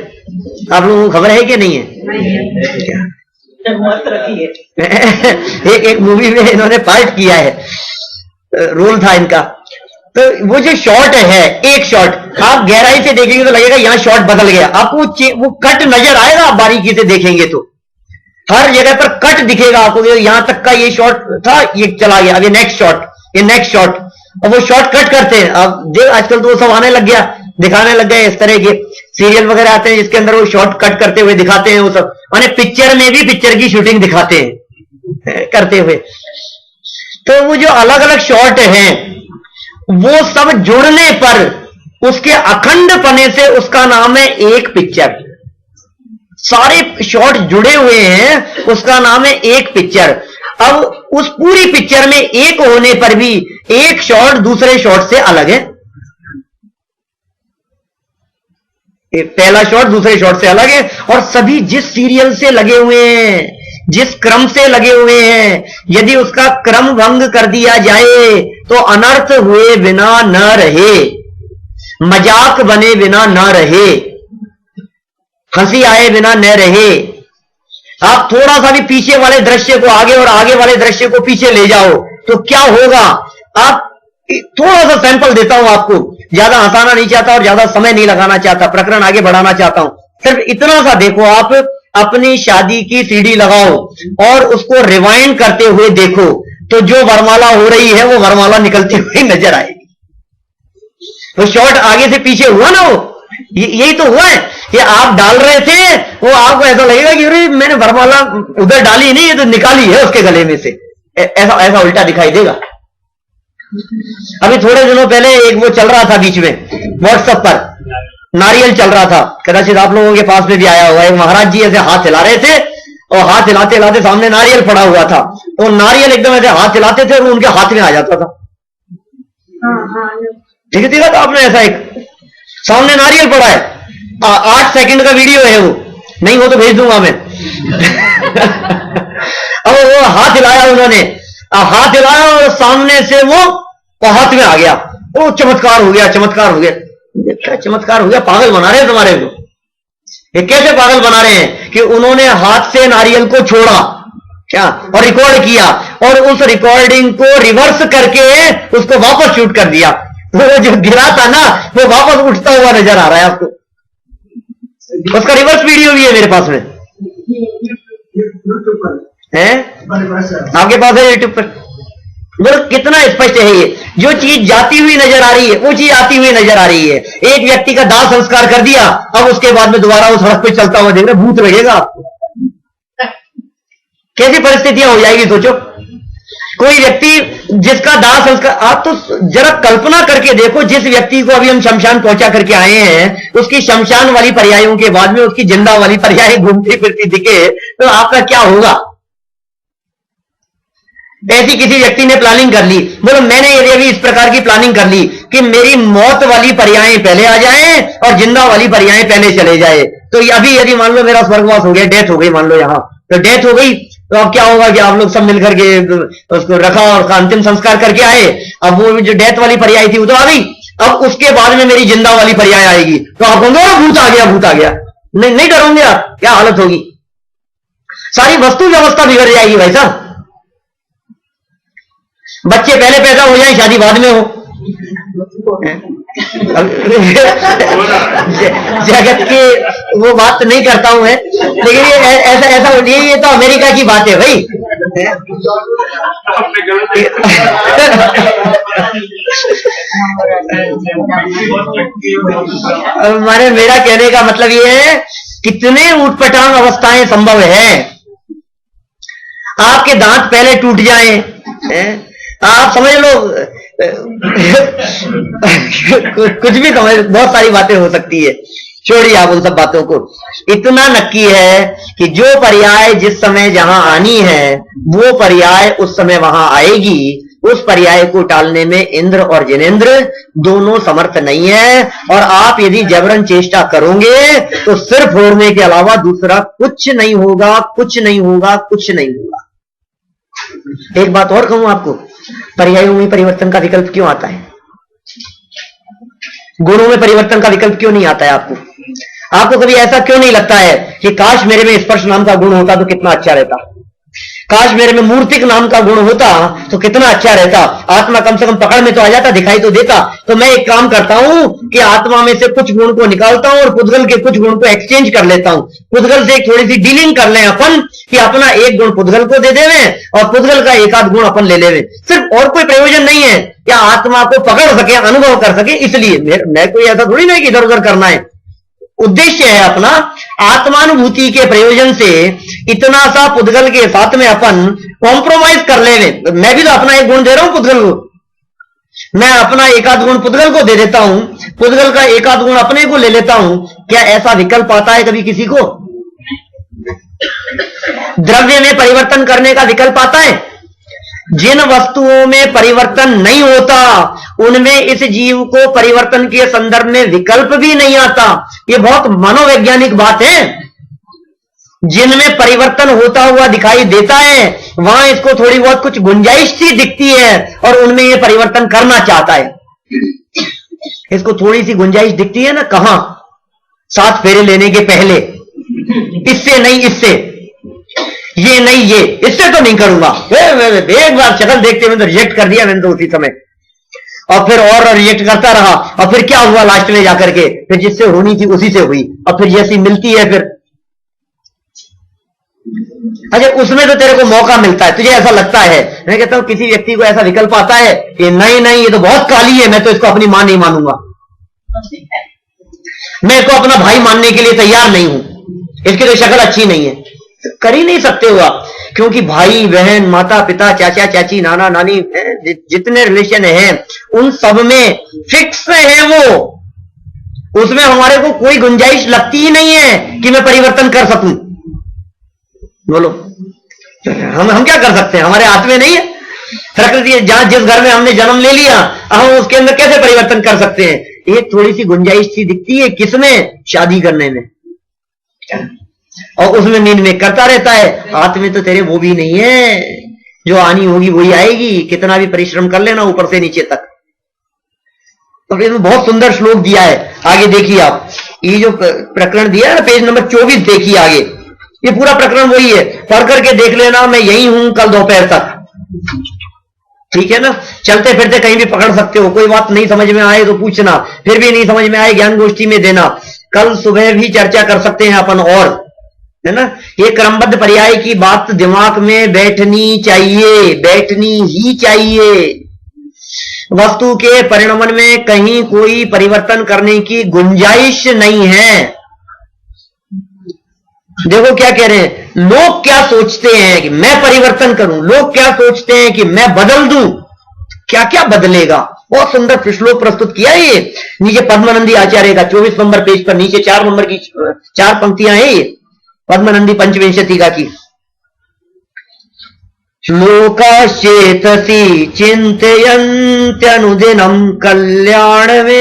आप लोगों को खबर है कि नहीं है? क्या एक मूवी में इन्होंने पार्ट किया है, रोल था इनका। तो वो जो शॉट है, एक शॉट आप गहराई से देखेंगे तो लगेगा यहां शॉट बदल गया, आपको वो कट नजर आएगा। आप बारीकी से देखेंगे तो हर जगह पर कट दिखेगा आपको, यहां तक का ये शॉट था, ये चला गया, अब ये नेक्स्ट शॉट, ये नेक्स्ट शॉट। और वो शॉट कट करते हैं। अब देख आजकल तो वो सब आने लग गया, दिखाने लग गए। इस तरह के सीरियल वगैरह आते हैं जिसके अंदर वो शॉट कट करते हुए दिखाते हैं। वो सब माने पिक्चर में भी पिक्चर की शूटिंग दिखाते हैं करते हुए। तो वो जो अलग अलग शॉट हैं, वो सब जुड़ने पर उसके अखंड पने से उसका नाम है एक पिक्चर। सारे शॉट जुड़े हुए हैं, उसका नाम है एक पिक्चर। अब उस पूरी पिक्चर में एक होने पर भी एक शॉट दूसरे शॉट से अलग है। पहला शॉट दूसरे शॉट से अलग है। और सभी जिस सीरियल से लगे हुए हैं, जिस क्रम से लगे हुए हैं, यदि उसका क्रम भंग कर दिया जाए तो अनर्थ हुए बिना न रहे, मजाक बने बिना न रहे, हंसी आए बिना न रहे। आप थोड़ा सा भी पीछे वाले दृश्य को आगे और आगे वाले दृश्य को पीछे ले जाओ तो क्या होगा? आप थोड़ा सा सैंपल देता हूं आपको, ज्यादा हंसाना नहीं चाहता और ज्यादा समय नहीं लगाना चाहता, प्रकरण आगे बढ़ाना चाहता हूं। सिर्फ इतना सा देखो, आप अपनी शादी की सीडी लगाओ और उसको रिवाइंड करते हुए देखो तो जो वरमाला हो रही है वो वरमाला निकलती हुई नजर आएगी। वो शॉट आगे से पीछे हुआ ना, वो यही तो हुआ है। ये आप डाल रहे थे, वो आपको ऐसा लगेगा कि अरे मैंने वरमाला उधर डाली नहीं, ये तो निकाली है उसके गले में से, ऐसा उल्टा दिखाई देगा। अभी थोड़े दिनों पहले एक वो चल रहा था बीच में व्हाट्सएप पर, नारियल चल रहा था, कदाचित आप लोगों के पास में भी आया हुआ है। महाराज जी ऐसे हाथ हिला रहे थे और हाथ हिलाते हिलाते सामने नारियल पड़ा हुआ था, तो नारियल एकदम ऐसे हाथ हिलाते थे और उनके हाथ में आ जाता था। ठीक है, देखा था आपने ऐसा एक सामने नारियल पड़ा है, 8 सेकंड का वीडियो है, वो नहीं हो तो भेज दूंगा मैं। अब वो हाथ हिलाया उन्होंने, हाथ हिलाया और सामने से वो हाथ में आ गया, वो चमत्कार हो गया, चमत्कार हो गया। क्या चमत्कार हो गया? पागल बना रहे हैं तुम्हारे को। ये कैसे पागल बना रहे हैं कि उन्होंने हाथ से नारियल को छोड़ा क्या और रिकॉर्ड किया, और उस रिकॉर्डिंग को रिवर्स करके उसको वापस शूट कर दिया। वो जो गिरा था ना, वो वापस उठता हुआ नजर आ रहा है आपको। उसका रिवर्स वीडियो भी है मेरे पास में, है आपके पास है यूट्यूब पर। बोलो कितना स्पष्ट है ये, जो चीज जाती हुई नजर आ रही है वो चीज आती हुई नजर आ रही है। एक व्यक्ति का दाह संस्कार कर दिया, अब उसके बाद में दोबारा वो सड़क पे चलता हुआ देख रहे, भूत लगेगा आपको। कैसी परिस्थितियां हो जाएगी सोचो। कोई व्यक्ति जिसका दाह संस्कार, आप तो जरा कल्पना करके देखो, जिस व्यक्ति को अभी हम शमशान पहुंचा करके आए हैं, उसकी शमशान वाली पर्यायों के बाद में उसकी जिंदा वाली पर्याय घूमती फिरती दिखे तो आपका क्या होगा? ऐसी किसी व्यक्ति ने प्लानिंग कर ली, बोलो मैंने यदि अभी इस प्रकार की प्लानिंग कर ली कि मेरी मौत वाली पर्यायें पहले आ जाएं और जिंदा वाली पर्यायें पहले चले जाए, तो अभी यदि मान लो मेरा स्वर्गवास हो गया, डेथ हो गई, मान लो यहां तो डेथ हो गई, तो अब क्या होगा कि आप लोग सब मिलकर के उसको रखा और उसका अंतिम संस्कार करके आए। अब वो जो डेथ वाली पर्याय थी वो तो आ गई, अब उसके बाद में मेरी जिंदा वाली पर्याय आएगी, तो आप कहोगे भूत आ गया, भूत आ गया। नहीं, नहीं डरोगे आप? क्या हालत होगी? सारी वस्तु व्यवस्था बिगड़ जाएगी भाई साहब। बच्चे पहले पैदा हो जाए, शादी बाद में हो। जगत की वो बात नहीं करता हूं मैं, लेकिन ये ऐसा ये तो अमेरिका की बात है भाई। माने मेरा कहने का मतलब ये है, कितने ऊटपटांग अवस्थाएं संभव है। आपके दांत पहले टूट जाएं, आप समझ लो, कुछ भी समझ, बहुत सारी बातें हो सकती है, छोड़िए आप उन सब बातों को। इतना नक्की है कि जो पर्याय जिस समय जहां आनी है वो पर्याय उस समय वहां आएगी। उस पर्याय को टालने में इंद्र और जिनेंद्र दोनों समर्थ नहीं है, और आप यदि जबरन चेष्टा करोगे तो सिर्फ फोड़ने के अलावा दूसरा कुछ नहीं होगा, कुछ नहीं होगा, कुछ नहीं होगा। एक बात और कहूं आपको, पर्यायों में परिवर्तन का विकल्प क्यों आता है? गुणों में परिवर्तन का विकल्प क्यों नहीं आता है आपको? आपको कभी ऐसा क्यों नहीं लगता है कि काश मेरे में स्पर्श नाम का गुण होता तो कितना अच्छा रहता, काश मेरे में मूर्तिक नाम का गुण होता तो कितना अच्छा रहता, आत्मा कम से कम पकड़ में तो आ जाता, दिखाई तो देता। तो मैं एक काम करता हूं कि आत्मा में से कुछ गुण को निकालता हूं और पुद्गल के कुछ गुण को एक्सचेंज कर लेता हूं। पुद्गल से एक थोड़ी सी डीलिंग कर लें अपन, कि अपना एक गुण पुद्गल को दे देवें और पुद्गल का एक आध गुण अपन ले लेवें। सिर्फ और कोई प्रयोजन नहीं है, क्या आत्मा को पकड़ सके, अनुभव कर सके, इसलिए। मैं कोई ऐसा थोड़ी नहीं कि इधर उधर करना है। उद्देश्य है अपना आत्मानुभूति के प्रयोजन से इतना सा पुद्गल के साथ में अपन कॉम्प्रोमाइज कर लेवे। मैं भी तो अपना एक गुण दे रहा हूं पुद्गल को, मैं अपना एक आध गुण पुद्गल को दे देता हूं, पुद्गल का एक आध गुण अपने को ले लेता हूं। क्या ऐसा विकल्प आता है कभी किसी को? द्रव्य में परिवर्तन करने का विकल्प आता है? जिन वस्तुओं में परिवर्तन नहीं होता उनमें इस जीव को परिवर्तन के संदर्भ में विकल्प भी नहीं आता। ये बहुत मनोवैज्ञानिक बात है। जिनमें परिवर्तन होता हुआ दिखाई देता है वहां इसको थोड़ी बहुत कुछ गुंजाइश सी दिखती है और उनमें ये परिवर्तन करना चाहता है। इसको थोड़ी सी गुंजाइश दिखती है ना, कहां? 7 फेरे लेने के पहले, इससे नहीं, इससे ये नहीं, ये इससे तो नहीं करूंगा। एक बार शक्ल देखते हुए तो रिजेक्ट कर दिया मैंने तो उसी समय, और फिर और रिजेक्ट करता रहा, और फिर क्या हुआ लास्ट में जाकर के, फिर जिससे होनी थी उसी से हुई, और फिर जैसी मिलती है फिर अच्छा उसमें तो तेरे को मौका मिलता है, तुझे ऐसा लगता है। मैं कहता हूं किसी व्यक्ति को ऐसा विकल्प आता है कि नहीं नहीं ये तो बहुत काली है, मैं तो इसको अपनी मां नहीं मानूंगा, मैं इसको अपना भाई मानने के लिए तैयार नहीं हूं, इसकी तो शक्ल अच्छी नहीं है। कर ही नहीं सकते हो आप, क्योंकि भाई बहन माता पिता चाचा चाची नाना नानी जितने रिलेशन हैं उन सब में फिक्स है वो, उसमें हमारे को कोई गुंजाइश लगती ही नहीं है कि मैं परिवर्तन कर सकूं। बोलो हम क्या कर सकते हैं? हमारे हाथ में नहीं है। प्रकृति जहां जिस घर में हमने जन्म ले लिया, हम उसके अंदर कैसे परिवर्तन कर सकते हैं? एक थोड़ी सी गुंजाइश सी दिखती है, किसमें? शादी करने में, और उसमें मीन में करता रहता है। हाथ में तो तेरे वो भी नहीं है, जो आनी होगी वही आएगी, कितना भी परिश्रम कर लेना ऊपर से नीचे तक। तो इसमें बहुत सुंदर श्लोक दिया है, आगे देखिए आप। ये जो प्रकरण दिया है ना, पेज नंबर 24 देखिए आगे, ये पूरा प्रकरण वही है, पढ़ करके देख लेना। मैं यही हूं कल दोपहर तक, ठीक है ना? चलते फिरते कहीं भी पकड़ सकते हो, कोई बात नहीं समझ में आए तो पूछना, फिर भी नहीं समझ में आए ज्ञान गोष्ठी में देना, कल सुबह भी चर्चा कर सकते हैं अपन, और है ना? ये क्रमबद्ध पर्याय की बात दिमाग में बैठनी चाहिए, बैठनी ही चाहिए। वस्तु के परिणमन में कहीं कोई परिवर्तन करने की गुंजाइश नहीं है। देखो क्या कह रहे हैं, लोग क्या सोचते हैं कि मैं परिवर्तन करूं, लोग क्या सोचते हैं कि मैं बदल दूं, क्या क्या बदलेगा। बहुत सुंदर श्लोक प्रस्तुत किया है ये नीचे पद्मानंदी आचार्य का, 24 नंबर पेज पर नीचे 4 नंबर की 4 पंक्तियां हैं ये पद्मानंदी पंचविंशतिका की। लोकाश्चेतसि चिन्तयन्त्यनुदिनं कल्याणमेवात्मनः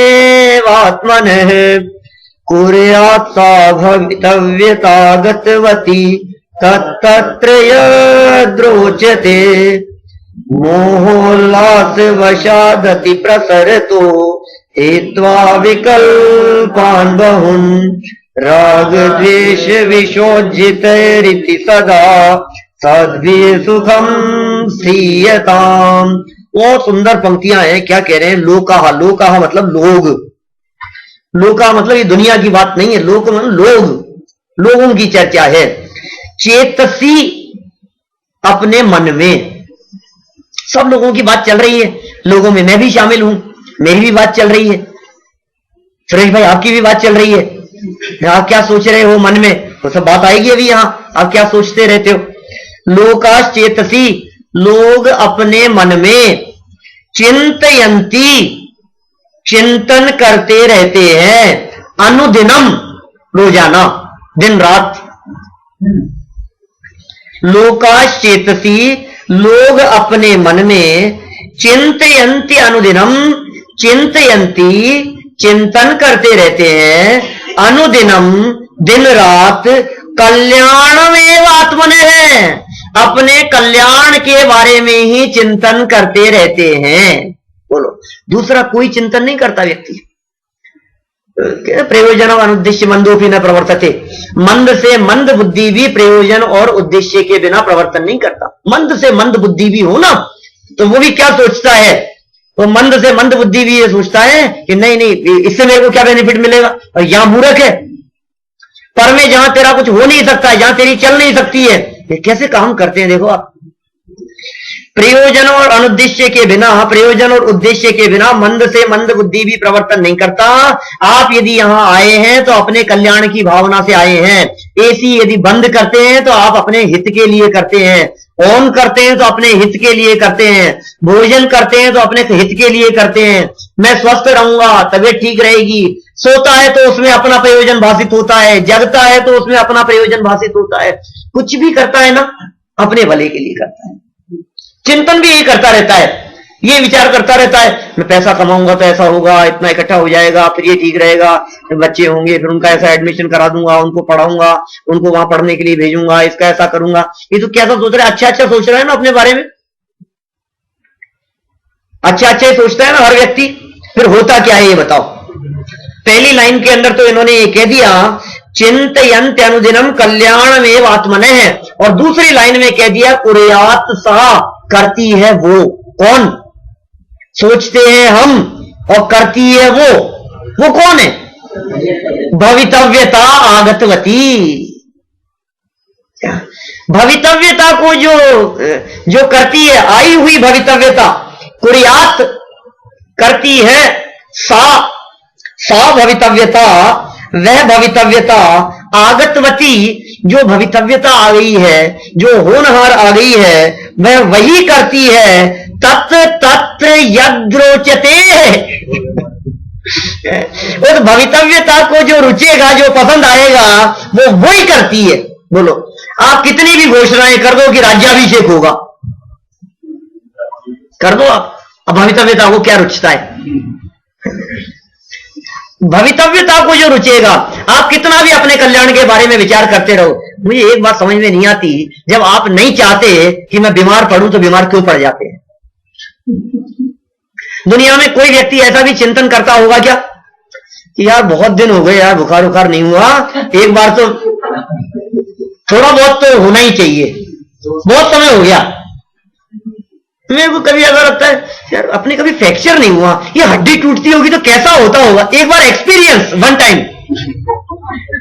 कुर्यात् सा भवितव्यता गतवती तत्तत्र यद्रोचते मोहोल्लासवशादति प्रसरतो हेत्वा विकल्पान् बहुन् राग द्वेष विशोज्जितैरिति सदा सद्भिः सुखम सीयताम। बहुत सुंदर पंक्तियां हैं। क्या कह रहे हैं? लोकाहा, लोकाहा मतलब लोग, लोका मतलब ये दुनिया की बात नहीं है, लोक मतलब लोग, लोगों की चर्चा है। चेतसी अपने मन में, सब लोगों की बात चल रही है, लोगों में मैं भी शामिल हूं, मेरी भी बात चल रही है। सुरेश भाई आपकी भी बात चल रही है, आप क्या सोच रहे हो मन में, तो सब बात आएगी अभी यहां, आप क्या सोचते रहते हो। लोकाश्चेतसी, लोग अपने मन में, चिंतयंती चिंतन करते रहते हैं, अनुदिनम रोजाना दिन रात। लोकाश्चेतसी लोग अपने मन में, चिंतयंती अनुदिनम चिंतयंती चिंतन करते रहते हैं, अनुदिनम दिन रात, कल्याणमेव आत्मनः अपने कल्याण के बारे में ही चिंतन करते रहते हैं। बोलो, दूसरा कोई चिंतन नहीं करता व्यक्ति। प्रयोजन और अनुद्देश्य मंदोपि न प्रवर्तते, मंद से मंद बुद्धि भी प्रयोजन और उद्देश्य के बिना प्रवर्तन नहीं करता। मंद से मंद बुद्धि भी हो ना, तो वो भी क्या सोचता है, वो मंद से मंद बुद्धि भी ये सोचता है कि नहीं नहीं इससे मेरे को क्या बेनिफिट मिलेगा। और यहां मूर्ख है, पर में जहां तेरा कुछ हो नहीं सकता है, जहां तेरी चल नहीं सकती है, ये कैसे काम करते हैं देखो आप। प्रयोजन और अनुद्देश्य के बिना, प्रयोजन और उद्देश्य के बिना मंद से मंद बुद्धि भी प्रवर्तन नहीं करता। आप यदि यहां आए हैं तो अपने कल्याण की भावना से आए हैं। एसी यदि बंद करते हैं तो आप अपने हित के लिए करते हैं, ऑन करते हैं तो अपने हित के लिए करते हैं, भोजन करते हैं तो अपने हित के लिए करते हैं। मैं स्वस्थ रहूंगा, तबीयत ठीक रहेगी। सोता है तो उसमें अपना प्रयोजन भाषित होता है, जगता है तो उसमें अपना प्रयोजन भाषित होता है। कुछ भी करता है ना, अपने भले के लिए करता है। चिंतन भी यही करता रहता है, ये विचार करता रहता है, मैं पैसा कमाऊंगा तो ऐसा होगा, इतना इकट्ठा हो जाएगा, फिर ये ठीक रहेगा, बच्चे होंगे फिर उनका ऐसा एडमिशन करा दूंगा, उनको पढ़ाऊंगा, उनको वहां पढ़ने के लिए भेजूंगा, इसका ऐसा करूंगा। ये तो कैसा सोच रहा है, अच्छा अच्छा सोच रहा है ना अपने बारे में, अच्छा अच्छा ही सोचता है ना हर व्यक्ति। फिर होता क्या है ये बताओ। पहली लाइन के अंदर तो इन्होंने ये कह दिया, चिंतयन्त अनुदिनम कल्याणमेव आत्मनः, और दूसरी लाइन में कह दिया कुर्यात सा, करती है वो। कौन? सोचते हैं हम और करती है वो कौन है? भवितव्यता आगतवती। भवितव्यता को जो करती है, आई हुई भवितव्यता, कुर्यात करती है, सा भवितव्यता, वह भवितव्यता, आगतवती जो भवितव्यता आ गई है, जो होनहार आ गई है, वह वही करती है, तत्र तत्र यद्रोचते। उस भवितव्यता को जो रुचेगा, जो पसंद आएगा, वो वही करती है। बोलो, आप कितनी भी घोषणाएं कर दो कि राज्याभिषेक होगा, कर दो आप। अब भवितव्यता को क्या रुचता है? भवितव्यता को जो रुचेगा, आप कितना भी अपने कल्याण के बारे में विचार करते रहो। मुझे एक बात समझ में नहीं आती, जब आप नहीं चाहते कि मैं बीमार पड़ूं तो बीमार क्यों पड़ जाते हैं? दुनिया में कोई व्यक्ति ऐसा भी चिंतन करता होगा क्या कि यार बहुत दिन हो गए यार, बुखार उखार नहीं हुआ, एक बार तो थोड़ा बहुत तो होना ही चाहिए, बहुत समय हो गया। मेरे को कभी ऐसा लगता है यार अपने कभी फ्रैक्चर नहीं हुआ, ये हड्डी टूटती होगी तो कैसा होता होगा, एक बार एक्सपीरियंस, वन टाइम।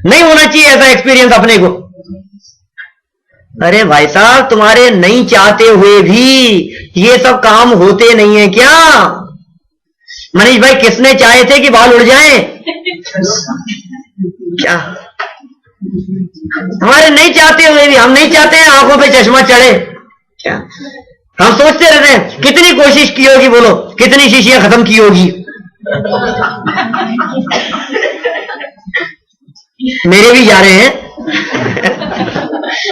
नहीं होना चाहिए ऐसा एक्सपीरियंस अपने को। अरे भाई साहब, तुम्हारे नहीं चाहते हुए भी ये सब काम होते नहीं है क्या? मनीष भाई, किसने चाहे थे कि बाल उड़ जाएं? क्या हमारे नहीं चाहते हुए भी, हम नहीं चाहते हैं आंखों पे चश्मा चढ़े क्या? हम सोचते रहते हैं कितनी कोशिश की होगी, बोलो कितनी शीशियां खत्म की होगी। मेरे भी जा रहे हैं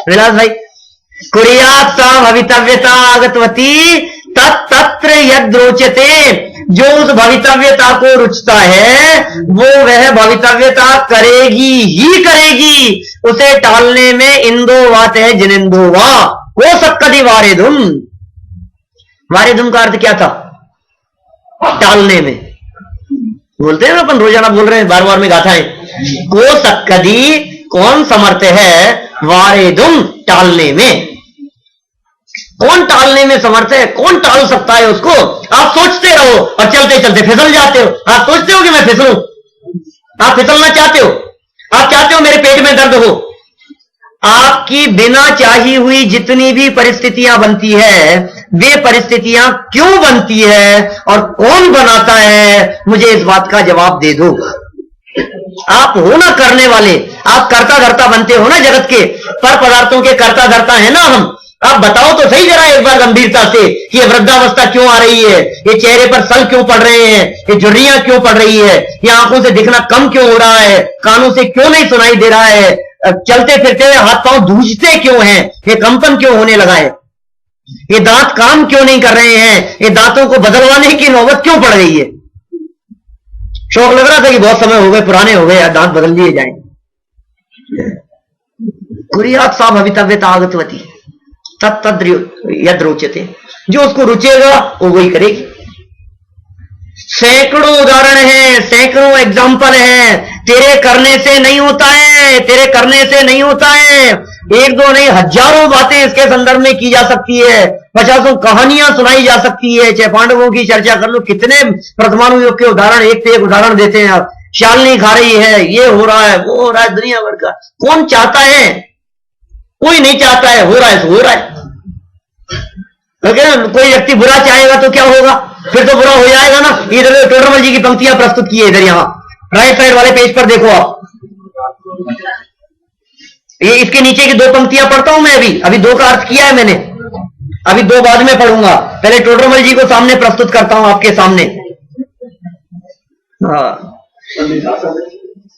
विलास भाई। कुरियात सा भवितव्यता आगतवती तत्र यद रोचते, जो उस भवितव्यता को रुचता है वो वह भवितव्यता करेगी ही करेगी, उसे टालने में इंदो वात है जिनिंदो वा वो सक्कदी वारेदुम। वारेदुम का अर्थ क्या था? टालने में। बोलते हैं ना अपन, रोजाना बोल रहे हैं, बार बार में गाथा है, को सक्कदी कौन समर्थ है, वारेदुम टालने में। कौन टालने में समर्थ है? कौन टाल सकता है उसको? आप सोचते रहो और चलते चलते फिसल जाते हो। आप सोचते हो कि मैं फिसलूं, आप फिसलना चाहते हो, आप चाहते हो मेरे पेट में दर्द हो। आपकी बिना चाही हुई जितनी भी परिस्थितियां बनती है, वे परिस्थितियां क्यों बनती है और कौन बनाता है, मुझे इस बात का जवाब दे दो। आप हो ना करने वाले, आप कर्ता धर्ता बनते हो ना जगत के, पर पदार्थों के कर्ता धर्ता है ना हम। आप बताओ तो सही जरा एक बार गंभीरता से कि ये वृद्धावस्था क्यों आ रही है, ये चेहरे पर सल क्यों पड़ रहे हैं, ये झुर्रियां क्यों पड़ रही है, ये आंखों से दिखना कम क्यों हो रहा है, कानों से क्यों नहीं सुनाई दे रहा है, चलते फिरते हाथ पांव धूजते क्यों हैं, ये कंपन क्यों होने लगा है, ये दांत काम क्यों नहीं कर रहे हैं, ये दांतों को बदलवाने की नौबत क्यों पड़ रही है। शौक लग रहा था कि बहुत समय हो गए, पुराने हो गए, दांत बदल दिए जाए। कुरियात सा भवितव्यता आगतवती तत्र यद रोचते, जो उसको रुचेगा वो वही करेगी। सैकड़ों उदाहरण हैं, सैकड़ों एग्जाम्पल हैं। तेरे करने से नहीं होता है, तेरे करने से नहीं होता है। एक दो नहीं, हजारों बातें इसके संदर्भ में की जा सकती है, पचासों कहानियां सुनाई जा सकती है। चाहे पांडवों की चर्चा कर लो, कितने परमाणु युग के उदाहरण, एक से एक उदाहरण देते हैं। आप शालिनी खा रही है, ये हो रहा है, वो हो रहा है, दुनिया भर का। कौन चाहता है? कोई नहीं चाहता है, हो रहा है तो हो रहा है। कोई व्यक्ति बुरा चाहेगा तो क्या होगा? फिर तो बुरा हो जाएगा ना। इधर टोडरमल जी की पंक्तियां प्रस्तुत की है, इधर यहां राइट साइड वाले पेज पर देखो आप। ये इसके नीचे की दो पंक्तियां पढ़ता हूं मैं। अभी दो का अर्थ किया है मैंने, अभी दो बाद में पढ़ूंगा। पहले टोडरमल जी को सामने प्रस्तुत करता हूं आपके सामने।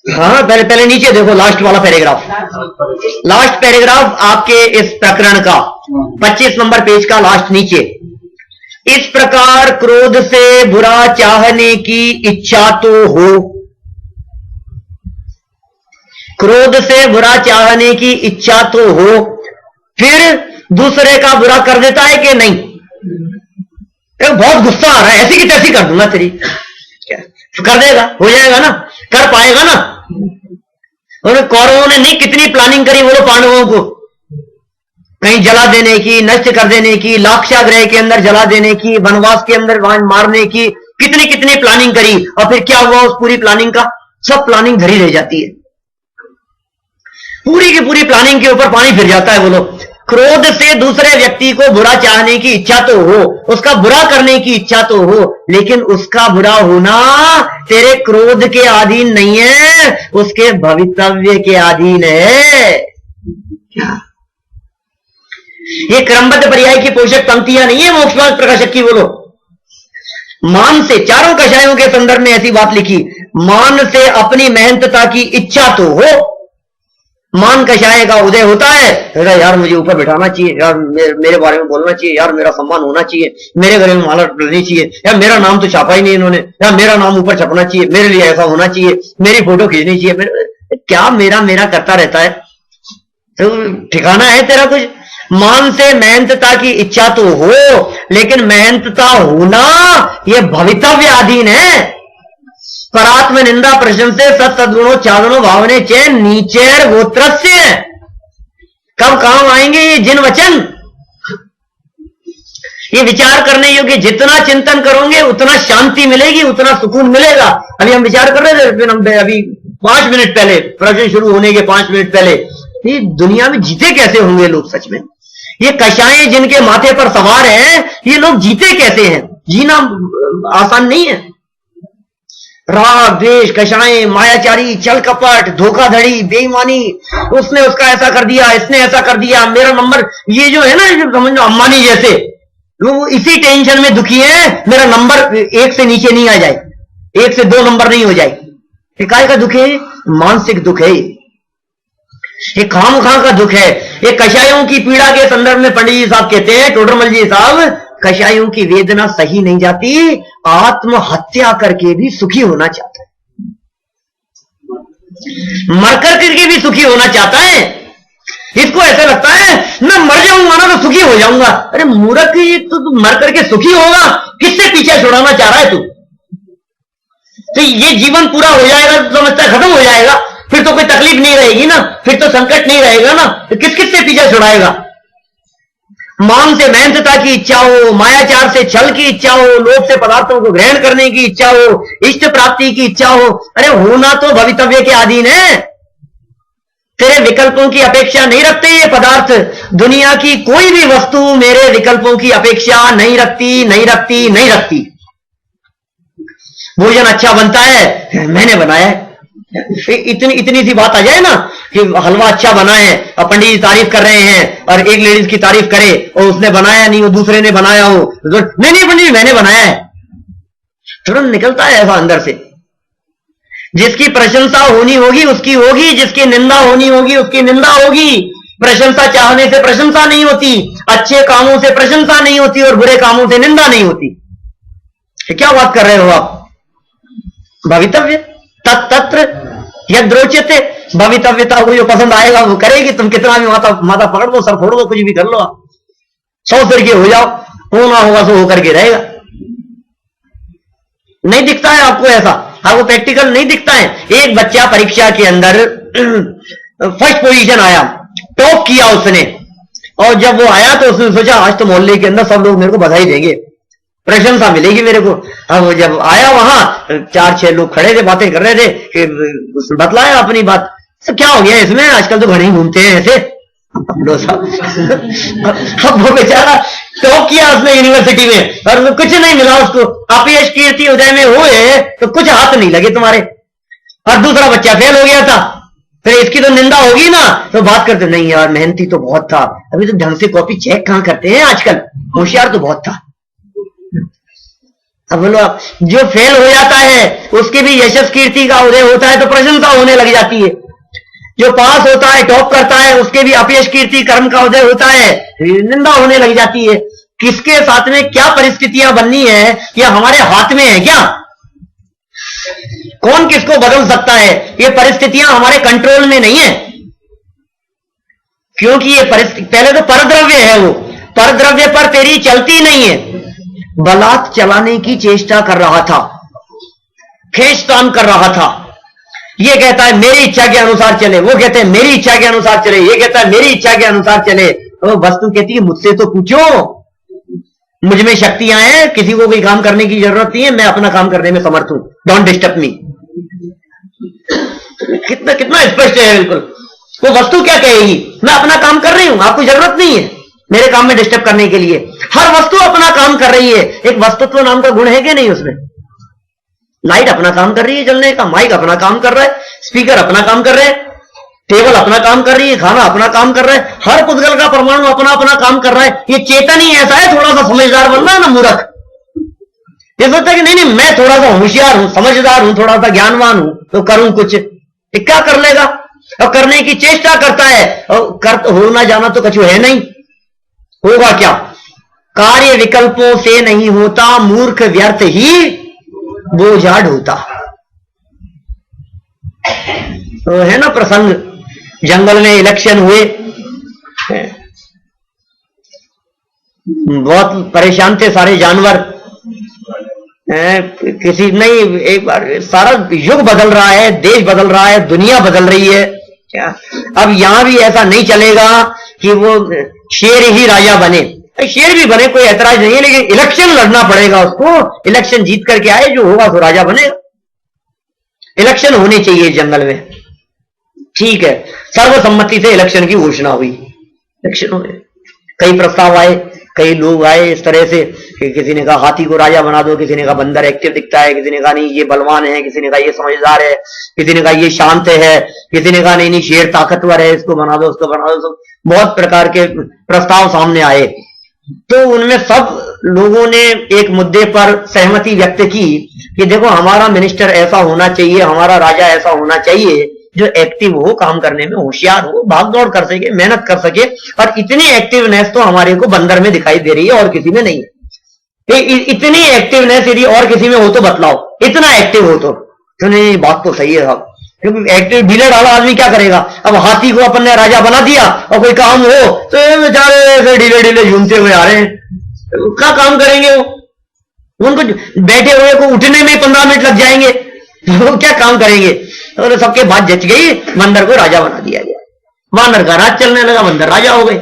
हाँ, पहले नीचे देखो, लास्ट वाला पैराग्राफ, लास्ट पैराग्राफ आपके इस प्रकरण का 25 नंबर पेज का लास्ट नीचे। इस प्रकार क्रोध से बुरा चाहने की इच्छा तो हो, क्रोध से बुरा चाहने की इच्छा तो हो, फिर दूसरे का बुरा कर देता है कि नहीं? बहुत गुस्सा आ रहा है, ऐसी की तैसी कर दूंगा तेरी, कर देगा, हो जाएगा ना, कर पाएगा ना। कौरवों ने नहीं कितनी प्लानिंग करी, बोलो पांडवों को कहीं जला देने की, नष्ट कर देने की, लाक्षागृह के अंदर जला देने की, वनवास के अंदर मारने की, कितनी कितनी प्लानिंग करी। और फिर क्या हुआ उस पूरी प्लानिंग का? सब प्लानिंग धरी रह जाती है, पूरी की पूरी प्लानिंग के ऊपर पानी फिर जाता है। बोलो, क्रोध से दूसरे व्यक्ति को बुरा चाहने की इच्छा तो हो, उसका बुरा करने की इच्छा तो हो, लेकिन उसका बुरा होना तेरे क्रोध के अधीन नहीं है, उसके भवितव्य के अधीन है। ये क्रमबद्ध पर्याय की पोषक पंक्तियां नहीं है मोक्षमार्ग प्रकाशक की। बोलो, मान से, चारों कषायों के संदर्भ में ऐसी बात लिखी, मान से अपनी मेहनतता की इच्छा तो हो, मान कषाय का उदय होता है, यार मुझे ऊपर बिठाना चाहिए, यार मेरे बारे में बोलना चाहिए, यार मेरा सम्मान होना चाहिए, मेरे घर में माला डलनी चाहिए, यार मेरा नाम तो छापा ही नहीं इन्होंने, यार मेरा नाम ऊपर छपना चाहिए, मेरे लिए ऐसा होना चाहिए, मेरी फोटो खींचनी चाहिए, क्या मेरा मेरा करता रहता है। तो ठिकाना है तेरा कुछ? मान से मेहनतता की इच्छा तो हो, लेकिन मेहनतता होना यह भवितव्य अधीन है। परात्म निंदा प्रशंसे सत्सद्गुणों चादनों भावने चैन नीचेर गोत्रस्य। कब काम आएंगे ये जिन वचन? ये विचार करने योग्य, जितना चिंतन करोगे उतना शांति मिलेगी, उतना सुकून मिलेगा। अभी हम विचार कर रहे थे, हम अभी 5 मिनट पहले, प्रवचन शुरू होने के 5 मिनट पहले, ये दुनिया में जीते कैसे होंगे लोग? सच में ये कषायें जिनके माथे पर सवार हैं, ये लोग जीते कैसे हैं? जीना आसान नहीं है। राग द्वेष, कषायें, मायाचारी, छल कपट, धोखाधड़ी, बेईमानी, उसने उसका ऐसा कर दिया, इसने ऐसा कर दिया, मेरा नंबर, ये जो है ना, समझ लो अंबानी जैसे लोग इसी टेंशन में दुखी है, मेरा नंबर 1 से नीचे नहीं आ जाए, 1 से 2 नंबर नहीं हो जाए। काय का दुख है? मानसिक दुख है, ये खामखा का दुख है। ये कषायों की पीड़ा के संदर्भ में पंडित जी साहब कहते हैं, टोडरमल जी साहब, कषायों की वेदना सही नहीं जाती, आत्महत्या करके भी सुखी होना चाहता है, मरकर करके भी सुखी होना चाहता है। इसको ऐसा लगता है मैं मर जाऊंगा ना तो सुखी हो जाऊंगा। अरे मूर्ख, तू मर करके सुखी होगा? किससे पीछे छुड़ाना चाह रहा है तू? तो ये जीवन पूरा हो जाएगा तो समझता है खत्म हो जाएगा, फिर तो कोई तकलीफ नहीं रहेगी ना, फिर तो संकट नहीं रहेगा ना, तो किस किस से पीछे छुड़ाएगा? मान से मेहनतता की इच्छा हो, मायाचार से छल की इच्छा हो, लोभ से पदार्थों को ग्रहण करने की इच्छा हो, इष्ट प्राप्ति की इच्छा हो, अरे होना तो भवितव्य के अधीन है। तेरे विकल्पों की अपेक्षा नहीं रखते ये पदार्थ, दुनिया की कोई भी वस्तु मेरे विकल्पों की अपेक्षा नहीं रखती, नहीं रखती, नहीं रखती। भोजन अच्छा बनता है, मैंने बनाया है, इतनी सी बात आ जाए ना कि हलवा अच्छा बना है और पंडित जी तारीफ कर रहे हैं, और एक लेडीज की तारीफ करे और उसने बनाया नहीं, वो दूसरे ने बनाया हो, नहीं पंडित जी मैंने बनाया है, तुरंत निकलता है ऐसा अंदर से। जिसकी प्रशंसा होनी होगी उसकी होगी, जिसकी निंदा होनी होगी उसकी निंदा होगी। प्रशंसा चाहने से प्रशंसा नहीं होती, अच्छे कामों से प्रशंसा नहीं होती, और बुरे कामों से निंदा नहीं होती। क्या बात कर रहे हो आप? भवितव्य तत्र यद्रोच्यते, भवितव्यता को जो पसंद आएगा वो करेगी। तुम कितना भी माथा पकड़ लो, सर फोड़ दो, कुछ भी कर लो, आप 100 सिर के हो जाओ, होना होगा सो होकर के रहेगा। नहीं दिखता है आपको ऐसा? आपको प्रैक्टिकल नहीं दिखता है? एक बच्चा परीक्षा के अंदर फर्स्ट पोजीशन आया, टॉप किया उसने, और जब वो आया तो उसने सोचा आज तो मोहल्ले के अंदर सब लोग मेरे को बधाई देंगे, प्रशंसा मिलेगी मेरे को। अब जब आया वहां 4-6 लोग खड़े थे, बातें कर रहे थे कि बतलाया अपनी बात, तो क्या हो गया इसमें, आजकल तो घर ही घूमते हैं ऐसे। अब वो बेचारा टॉप किया उसने यूनिवर्सिटी में, और कुछ नहीं मिला उसको, अपयश कीर्ति उदय में हुए तो कुछ हाथ नहीं लगे तुम्हारे। और दूसरा बच्चा फेल हो गया था, फिर इसकी तो निंदा होगी ना, तो बात करते नहीं यार मेहनती तो बहुत था, अभी तो ढंग से कॉपी चेक कहां करते हैं आजकल, होशियार तो बहुत था। अब बोलो, जो फेल हो जाता है उसकी भी यशस कीर्ति का उदय होता है तो प्रशंसा होने लग जाती है, जो पास होता है टॉप करता है उसके भी अपयश कीर्ति कर्म का उदय होता है, निंदा होने लग जाती है। किसके साथ में क्या परिस्थितियां बननी है यह हमारे हाथ में है क्या? कौन किसको बदल सकता है? ये परिस्थितियां हमारे कंट्रोल में नहीं है, क्योंकि ये परिस्थिति पहले तो परद्रव्य है, वो परद्रव्य पर तेरी चलती नहीं है। बलात् चलाने की चेष्टा कर रहा था, खींचतान कर रहा था, ये कहता है मेरी इच्छा के अनुसार चले, वो कहते हैं मेरी इच्छा के अनुसार चले, ये कहता है मेरी इच्छा के अनुसार चले। तो वस्तु कहती है मुझसे तो पूछो, मुझ में शक्तियां हैं, किसी को कोई काम करने की जरूरत नहीं है, मैं अपना काम करने में समर्थ हूं, डोंट डिस्टर्ब मी। कितना कितना स्पष्ट है बिल्कुल। वो वस्तु क्या कहेगी, मैं अपना काम कर रही हूं, आपको जरूरत नहीं है मेरे काम में डिस्टर्ब करने के लिए। हर वस्तु अपना काम कर रही है। एक वस्तुत्व नाम का गुण है कि नहीं उसमें? लाइट अपना काम कर रही है जलने का, माइक अपना काम कर रहा है, स्पीकर अपना काम कर रहे हैं, टेबल अपना काम कर रही है, खाना अपना काम कर रहा है, हर पुद्गल का परमाणु अपना अपना काम कर रहा है। ये चेतन ही ऐसा है, थोड़ा सा समझदार बन रहा है ना मूर्ख, ये सोचता है कि नहीं नहीं मैं थोड़ा सा होशियार हूं, समझदार हूं, थोड़ा सा ज्ञानवान हूं तो करूं कुछ, क्या कर लेगा? और करने की चेष्टा करता है, और कर होना जाना तो कछु है नहीं, होगा क्या? कार्य विकल्पों से नहीं होता, मूर्ख व्यर्थ ही बोझा ढोता। तो है ना प्रसंग, जंगल में इलेक्शन हुए, बहुत परेशान थे सारे जानवर, किसी नहीं, एक बार सारा युग बदल रहा है, देश बदल रहा है, दुनिया बदल रही है क्या? अब यहां भी ऐसा नहीं चलेगा कि वो शेर ही राजा बने, शेर भी बने कोई ऐतराज नहीं है, लेकिन इलेक्शन लड़ना पड़ेगा उसको, इलेक्शन जीत करके आए, जो होगा तो राजा बनेगा। इलेक्शन होने चाहिए जंगल में, ठीक है, सर्वसम्मति से इलेक्शन की घोषणा हुई, इलेक्शन हो गए, कई प्रस्ताव आए, कई लोग आए इस तरह से कि किसी ने कहा हाथी को राजा बना दो, किसी ने कहा बंदर एक्टिव दिखता है, किसी ने कहा नहीं ये बलवान है, किसी ने कहा ये समझदार है, किसी ने कहा ये शांत है, किसी ने कहा नहीं नहीं शेर ताकतवर है, इसको बना दो, उसको बना दो। बहुत प्रकार के प्रस्ताव सामने आए, तो उनमें सब लोगों ने एक मुद्दे पर सहमति व्यक्त की कि देखो हमारा मिनिस्टर ऐसा होना चाहिए, हमारा राजा ऐसा होना चाहिए जो एक्टिव हो, काम करने में होशियार हो, भाग दौड़ कर सके, मेहनत कर सके, और इतनी एक्टिवनेस तो हमारे को बंदर में दिखाई दे रही है और किसी में नहीं है। इतनी एक्टिवनेस यदि और किसी में हो तो बतलाओ, इतना एक्टिव हो तो नहीं, बात तो सही है साहब, क्योंकि एक्टिव ढीले ढाला आदमी क्या करेगा? अब हाथी को अपन ने राजा बना दिया और कोई काम हो तो बेचारे ऐसे ढीले ढीले झूमते हुए आ रहे हैं, क्या काम करेंगे वो? उनको बैठे हुए को उठने में 15 मिनट लग जाएंगे, वो क्या काम करेंगे? तो सबके बात जच गई, बंदर को राजा बना दिया गया, वानर का राज चलने लगा, बंदर राजा हो गए,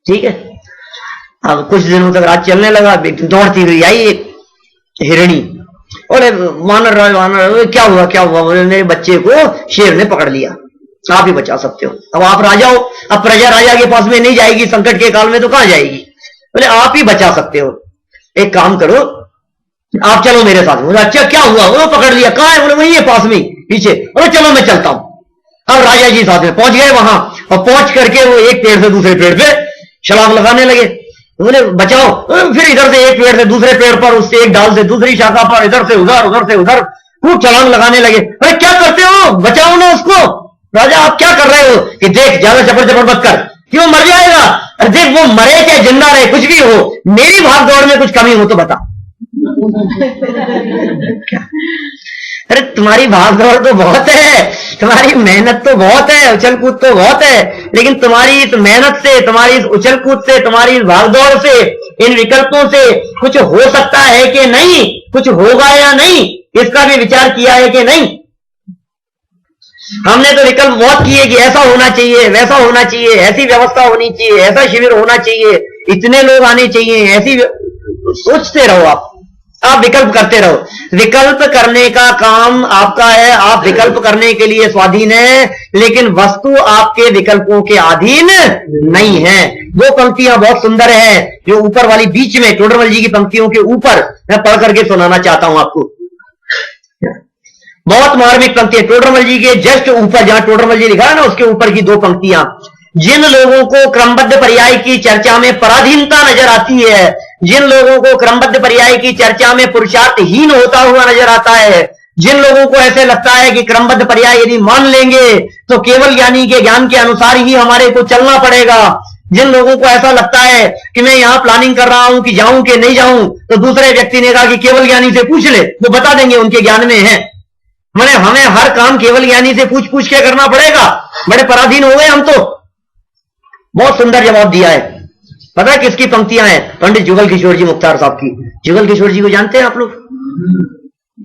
ठीक है। अब कुछ दिनों तक राज चलने लगा, दौड़ती हुई आई एक हिरणी, और वानर क्या हुआ क्या हुआ? मेरे बच्चे को शेर ने पकड़ लिया, आप ही बचा सकते हो, अब आप राजा हो, अब प्रजा राजा के पास में नहीं जाएगी, संकट के काल में तो कहां जाएगी? बोले आप ही बचा सकते हो, एक काम करो आप चलो मेरे साथ में। अच्छा क्या हुआ? वो पकड़ लिया, कहां है? बोले वही है पास में पीछे। बोले चलो मैं चलता हूं। अब राजा जी साथ में पहुंच गए वहां, और पहुंच करके वो एक पेड़ से दूसरे पेड़ पे छलांग लगाने लगे। बोले बचाओ, फिर इधर से एक पेड़ से दूसरे पेड़ पर, उससे एक डाल से दूसरी शाखा पर, इधर से उधर, उधर से उधर खूब छलांग लगाने लगे। अरे क्या करते हो, बचाओ ना उसको। राजा आप क्या कर रहे हो? कि देख ज्यादा चपर चपर मत कर, क्यों मर जाएगा। अरे देख वो मरे चाहे जिंदा रहे, कुछ भी हो, मेरी भाग दौड़ में कुछ कमी हो तो बता। अरे तुम्हारी भाग दौड़ तो बहुत है, तुम्हारी मेहनत तो बहुत है, उछल कूद तो बहुत है, लेकिन तुम्हारी इस मेहनत से, तुम्हारी इस उछल कूद से, तुम्हारी इस भाग दौड़ से, इन विकल्पों से कुछ हो सकता है कि नहीं, कुछ होगा या नहीं, इसका भी विचार किया है कि नहीं। हमने तो विकल्प बहुत किए कि ऐसा होना चाहिए, वैसा होना चाहिए, ऐसी व्यवस्था होनी चाहिए, ऐसा शिविर होना चाहिए, इतने लोग आने चाहिए, ऐसी सोचते रहो आप विकल्प करते रहो। विकल्प करने का काम आपका है, आप विकल्प करने के लिए स्वाधीन है, लेकिन वस्तु आपके विकल्पों के अधीन नहीं है। दो पंक्तियां बहुत सुंदर है जो ऊपर वाली बीच में टोडरमल जी की पंक्तियों के ऊपर मैं पढ़ करके सुनाना चाहता हूं आपको। बहुत मार्मिक पंक्ति है टोडरमल जी के जस्ट ऊपर, जहां टोडरमल जी लिखा है ना उसके ऊपर की दो पंक्तियां। जिन लोगों को क्रमबद्ध पर्याय की चर्चा में पराधीनता नजर आती है, जिन लोगों को क्रमबद्ध पर्याय की चर्चा में पुरुषार्थहीन होता हुआ नजर आता है, जिन लोगों को ऐसे लगता है कि क्रमबद्ध पर्याय यदि मान लेंगे तो केवल ज्ञानी के ज्ञान के अनुसार ही हमारे को चलना पड़ेगा, जिन लोगों को ऐसा लगता है कि मैं यहां प्लानिंग कर रहा हूं कि जाऊं कि नहीं जाऊं, तो दूसरे व्यक्ति ने कहा कि केवल ज्ञानी से पूछ ले, वो बता देंगे, उनके ज्ञान में है। मैंने हमें हर काम केवल ज्ञानी से पूछ पूछ के करना पड़ेगा, बड़े पराधीन हो गए हम तो। बहुत सुंदर जवाब दिया है। पता है किसकी पंक्तियां हैं? पंडित जुगल किशोर जी मुख्तार साहब की। जुगल किशोर जी को जानते हैं आप लोग?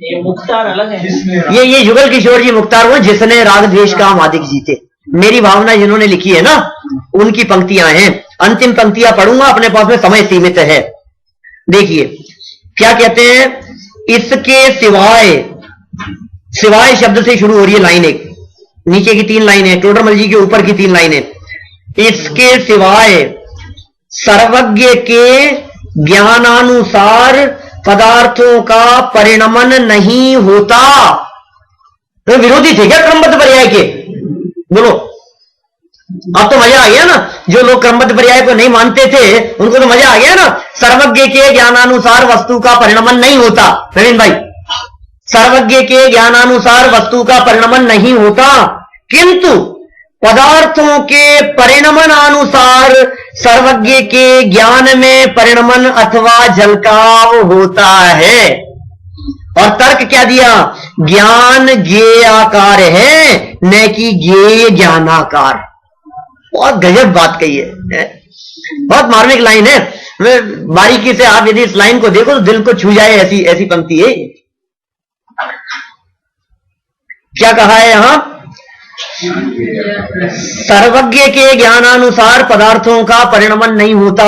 ये मुख्तार अलग है, ये जुगल किशोर जी मुख्तार वो जिसने राग द्वेष का मादिक जीते, मेरी भावना जिन्होंने लिखी है ना, उनकी पंक्तियां हैं। अंतिम पंक्तियां पढ़ूंगा, अपने पास में समय सीमित है। देखिए क्या कहते हैं, इसके सिवाय, सिवाय शब्द से शुरू हो रही है लाइन, एक नीचे की 3 लाइनें, टोडरमल जी के ऊपर की 3 लाइनें। इसके सिवाय सर्वज्ञ के ज्ञानानुसार पदार्थों का परिणमन नहीं होता। तो विरोधी थे क्या क्रमबद्ध पर्याय के? बोलो, अब तो मजा आ गया ना। जो लोग क्रमबद्ध पर्याय को नहीं मानते थे उनको तो मजा आ गया ना। सर्वज्ञ के ज्ञानानुसार वस्तु का परिणमन नहीं होता। नवीन भाई, सर्वज्ञ के ज्ञानानुसार वस्तु का परिणमन नहीं होता, किंतु पदार्थों के परिणमनानुसार सर्वज्ञ के ज्ञान में परिणमन अथवा झलकाव होता है। और तर्क क्या दिया? ज्ञान ज्ञेयाकार है न कि ज्ञेय ज्ञानाकार। बहुत गजब बात कही है, बहुत मार्मिक लाइन है। बारीकी से आप यदि इस लाइन को देखो तो दिल को छू जाए, ऐसी ऐसी पंक्ति है। क्या कहा है यहां? सर्वज्ञ के ज्ञानानुसार पदार्थों का परिणमन नहीं होता,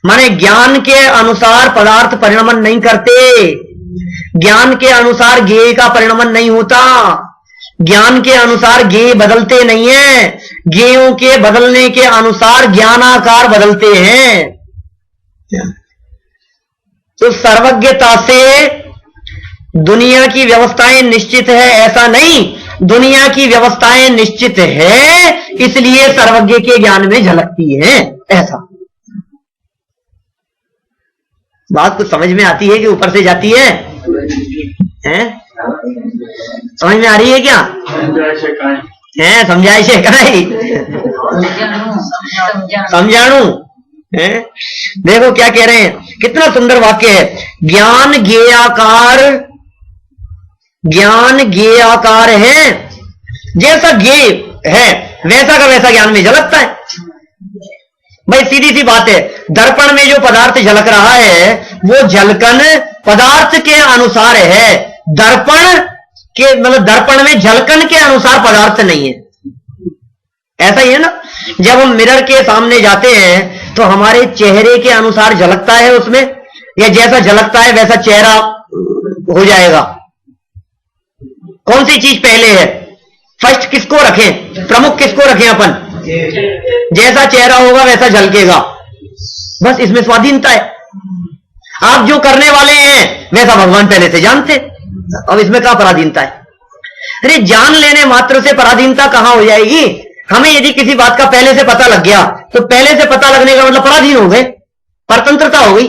माने ज्ञान के अनुसार पदार्थ परिणमन नहीं करते, ज्ञान के अनुसार ज्ञेय का परिणमन नहीं होता, ज्ञान के अनुसार ज्ञेय बदलते नहीं है, ज्ञेयों के बदलने के अनुसार ज्ञानाकार बदलते हैं। तो सर्वज्ञता से दुनिया की व्यवस्थाएं निश्चित है ऐसा नहीं, दुनिया की व्यवस्थाएं निश्चित है इसलिए सर्वज्ञ के ज्ञान में झलकती है, ऐसा। बात कुछ समझ में आती है कि ऊपर से जाती है? समझ में आ रही है क्या? समझाइश काई समझाणु है। देखो क्या कह रहे हैं, कितना सुंदर वाक्य है। ज्ञान ज्ञेयाकार है, जैसा ज्ञेय है वैसा का वैसा ज्ञान में झलकता है। भाई सीधी सी बात है, दर्पण में जो पदार्थ झलक रहा है वो झलकन पदार्थ के अनुसार है, दर्पण के मतलब दर्पण में झलकन के अनुसार पदार्थ नहीं है। ऐसा ही है ना, जब हम मिरर के सामने जाते हैं तो हमारे चेहरे के अनुसार झलकता है उसमें, या जैसा झलकता है वैसा चेहरा हो जाएगा। कौन सी चीज पहले है? फर्स्ट किसको रखें, प्रमुख किसको रखें अपन? जैसा चेहरा होगा वैसा झलकेगा, बस इसमें स्वाधीनता है। आप जो करने वाले हैं वैसा भगवान पहले से जानते, अब इसमें क्या पराधीनता है? अरे जान लेने मात्र से पराधीनता कहां हो जाएगी? हमें यदि किसी बात का पहले से पता लग गया तो पहले से पता लगने का मतलब पराधीन हो गए, परतंत्रता हो गई।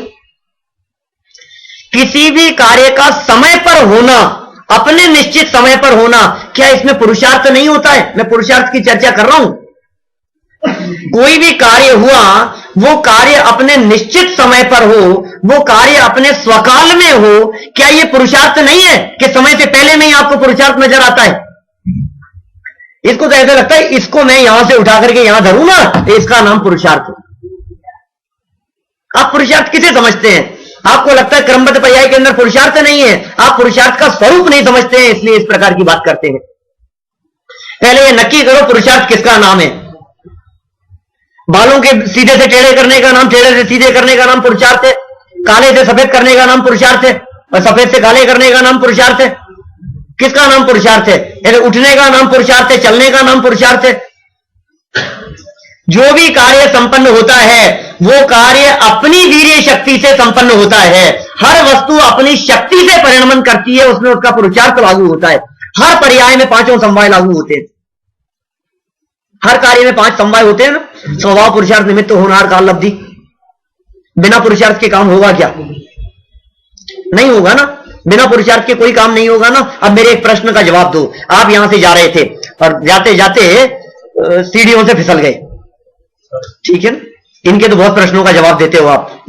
किसी भी कार्य का समय पर होना, अपने निश्चित समय पर होना, क्या इसमें पुरुषार्थ नहीं होता है? मैं पुरुषार्थ की चर्चा कर रहा हूं। कोई भी कार्य हुआ, वो कार्य अपने निश्चित समय पर हो, वो कार्य अपने स्वकाल में हो, क्या ये पुरुषार्थ नहीं है कि समय से पहले में ही आपको पुरुषार्थ नजर आता है? इसको तो ऐसा लगता है इसको मैं यहां से उठा करके यहां धरूं ना, तो इसका नाम पुरुषार्थ। आप पुरुषार्थ किसे समझते हैं? आपको लगता है क्रमबद्ध पर्याय के अंदर पुरुषार्थ नहीं है, आप पुरुषार्थ का स्वरूप नहीं समझते हैं, इसलिए इस प्रकार की बात करते हैं। पहले ये नक्की करो पुरुषार्थ किसका नाम है। बालों के सीधे से टेढ़े करने का नाम, टेढ़े से सीधे करने का नाम पुरुषार्थ है, काले से सफेद करने का नाम पुरुषार्थ है, और सफेद से काले करने का नाम पुरुषार्थ है। किसका नाम पुरुषार्थ है? उठने का नाम पुरुषार्थ है, चलने का नाम पुरुषार्थ है। जो भी कार्य संपन्न होता है वो कार्य अपनी वीर्य शक्ति से संपन्न होता है। हर वस्तु अपनी शक्ति से परिणमन करती है, उसमें उसका पुरुषार्थ लागू होता है। हर पर्याय में पांचों समवाय लागू होते हैं, हर कार्य में 5 समवाय होते हैं ना। स्वभाव, पुरुषार्थ, निमित्त, होनहार, काल, लब्धि। बिना पुरुषार्थ के काम होगा क्या? नहीं होगा ना, बिना पुरुषार्थ के कोई काम नहीं होगा ना। अब मेरे एक प्रश्न का जवाब दो। आप यहां से जा रहे थे और जाते जाते सीढ़ियों से फिसल गए, ठीक है ना? इनके तो बहुत प्रश्नों का जवाब देते हो आप।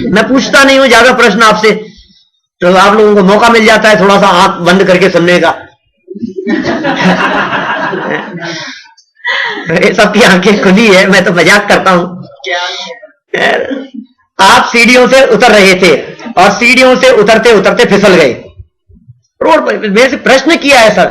मैं पूछता नहीं हूं ज्यादा प्रश्न आपसे, तो आप लोगों को मौका मिल जाता है थोड़ा सा आंख बंद करके सुनने का। सबकी आंखें खुली है, मैं तो मजाक करता हूं। आप सीढ़ियों से उतर रहे थे और सीढ़ियों से उतरते उतरते फिसल गए रोड पर। मेरे से प्रश्न किया है सर,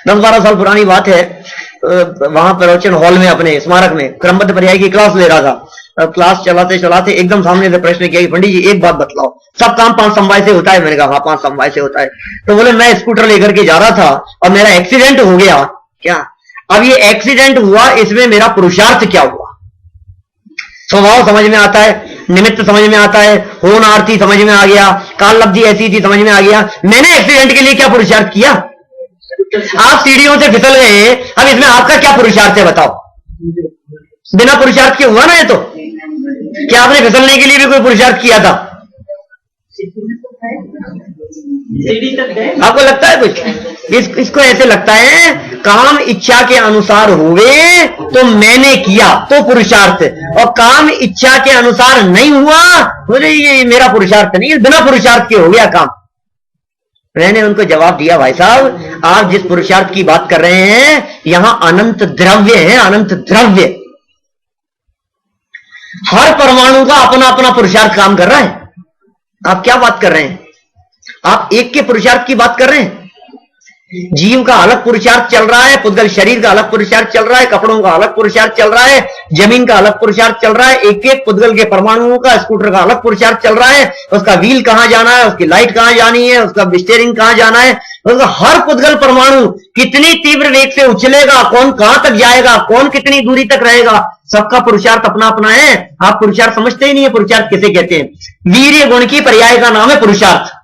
10-12 साल पुरानी बात है। वहां प्रवचन हॉल में अपने स्मारक में क्रमबद्ध पर्याय की क्लास ले रहा था। क्लास चलाते चलाते एकदम सामने से प्रश्न किया कि पंडित जी एक बात बतलाओ, सब काम 5 समवाय से होता है? मैंने कहा हाँ 5 समवाय से होता है। तो बोले मैं स्कूटर लेकर के जा रहा था और मेरा एक्सीडेंट हो गया। क्या? अब ये एक्सीडेंट हुआ, इसमें मेरा पुरुषार्थ क्या हुआ? स्वभाव समझ में आता है, निमित्त समझ में आता है, होनार्थी समझ में आ गया, काल लब्धि ऐसी थी समझ में आ गया। मैंने एक्सीडेंट के लिए क्या पुरुषार्थ किया? आप सीढ़ियों से फिसल गए, अब इसमें आपका क्या पुरुषार्थ है बताओ? बिना पुरुषार्थ के हुआ ना ये तो। क्या आपने फिसलने के लिए भी कोई पुरुषार्थ किया था? सीढ़ी तक गए। आपको लगता है कुछ? इसको ऐसे लगता है काम इच्छा के अनुसार हुए तो मैंने किया तो पुरुषार्थ, और काम इच्छा के अनुसार नहीं हुआ बोले ये मेरा पुरुषार्थ नहीं, बिना पुरुषार्थ के हो गया काम। मैंने उनको जवाब दिया, भाई साहब आप जिस पुरुषार्थ की बात कर रहे हैं यहां अनंत द्रव्य है, अनंत द्रव्य। हर परमाणु का अपना अपना पुरुषार्थ काम कर रहा है। आप क्या बात कर रहे हैं? आप एक के पुरुषार्थ की बात कर रहे हैं। जीव का अलग पुरुषार्थ चल रहा है, पुद्गल शरीर का अलग पुरुषार्थ चल रहा है, कपड़ों का अलग पुरुषार्थ चल रहा है, जमीन का अलग पुरुषार्थ चल रहा है, एक एक पुद्गल के परमाणुओं का, स्कूटर का अलग पुरुषार्थ चल रहा है, उसका व्हील कहां जाना है, उसकी लाइट कहां जानी है, उसका स्टीयरिंग कहां जाना है, उसका हर पुद्गल परमाणु कितनी तीव्र वेग से उछलेगा, कौन कहां तक जाएगा, कौन कितनी दूरी तक रहेगा, सबका पुरुषार्थ अपना अपना है। आप पुरुषार्थ समझते ही नहीं है। पुरुषार्थ किसे कहते हैं? वीर्य गुण की पर्याय का नाम है पुरुषार्थ।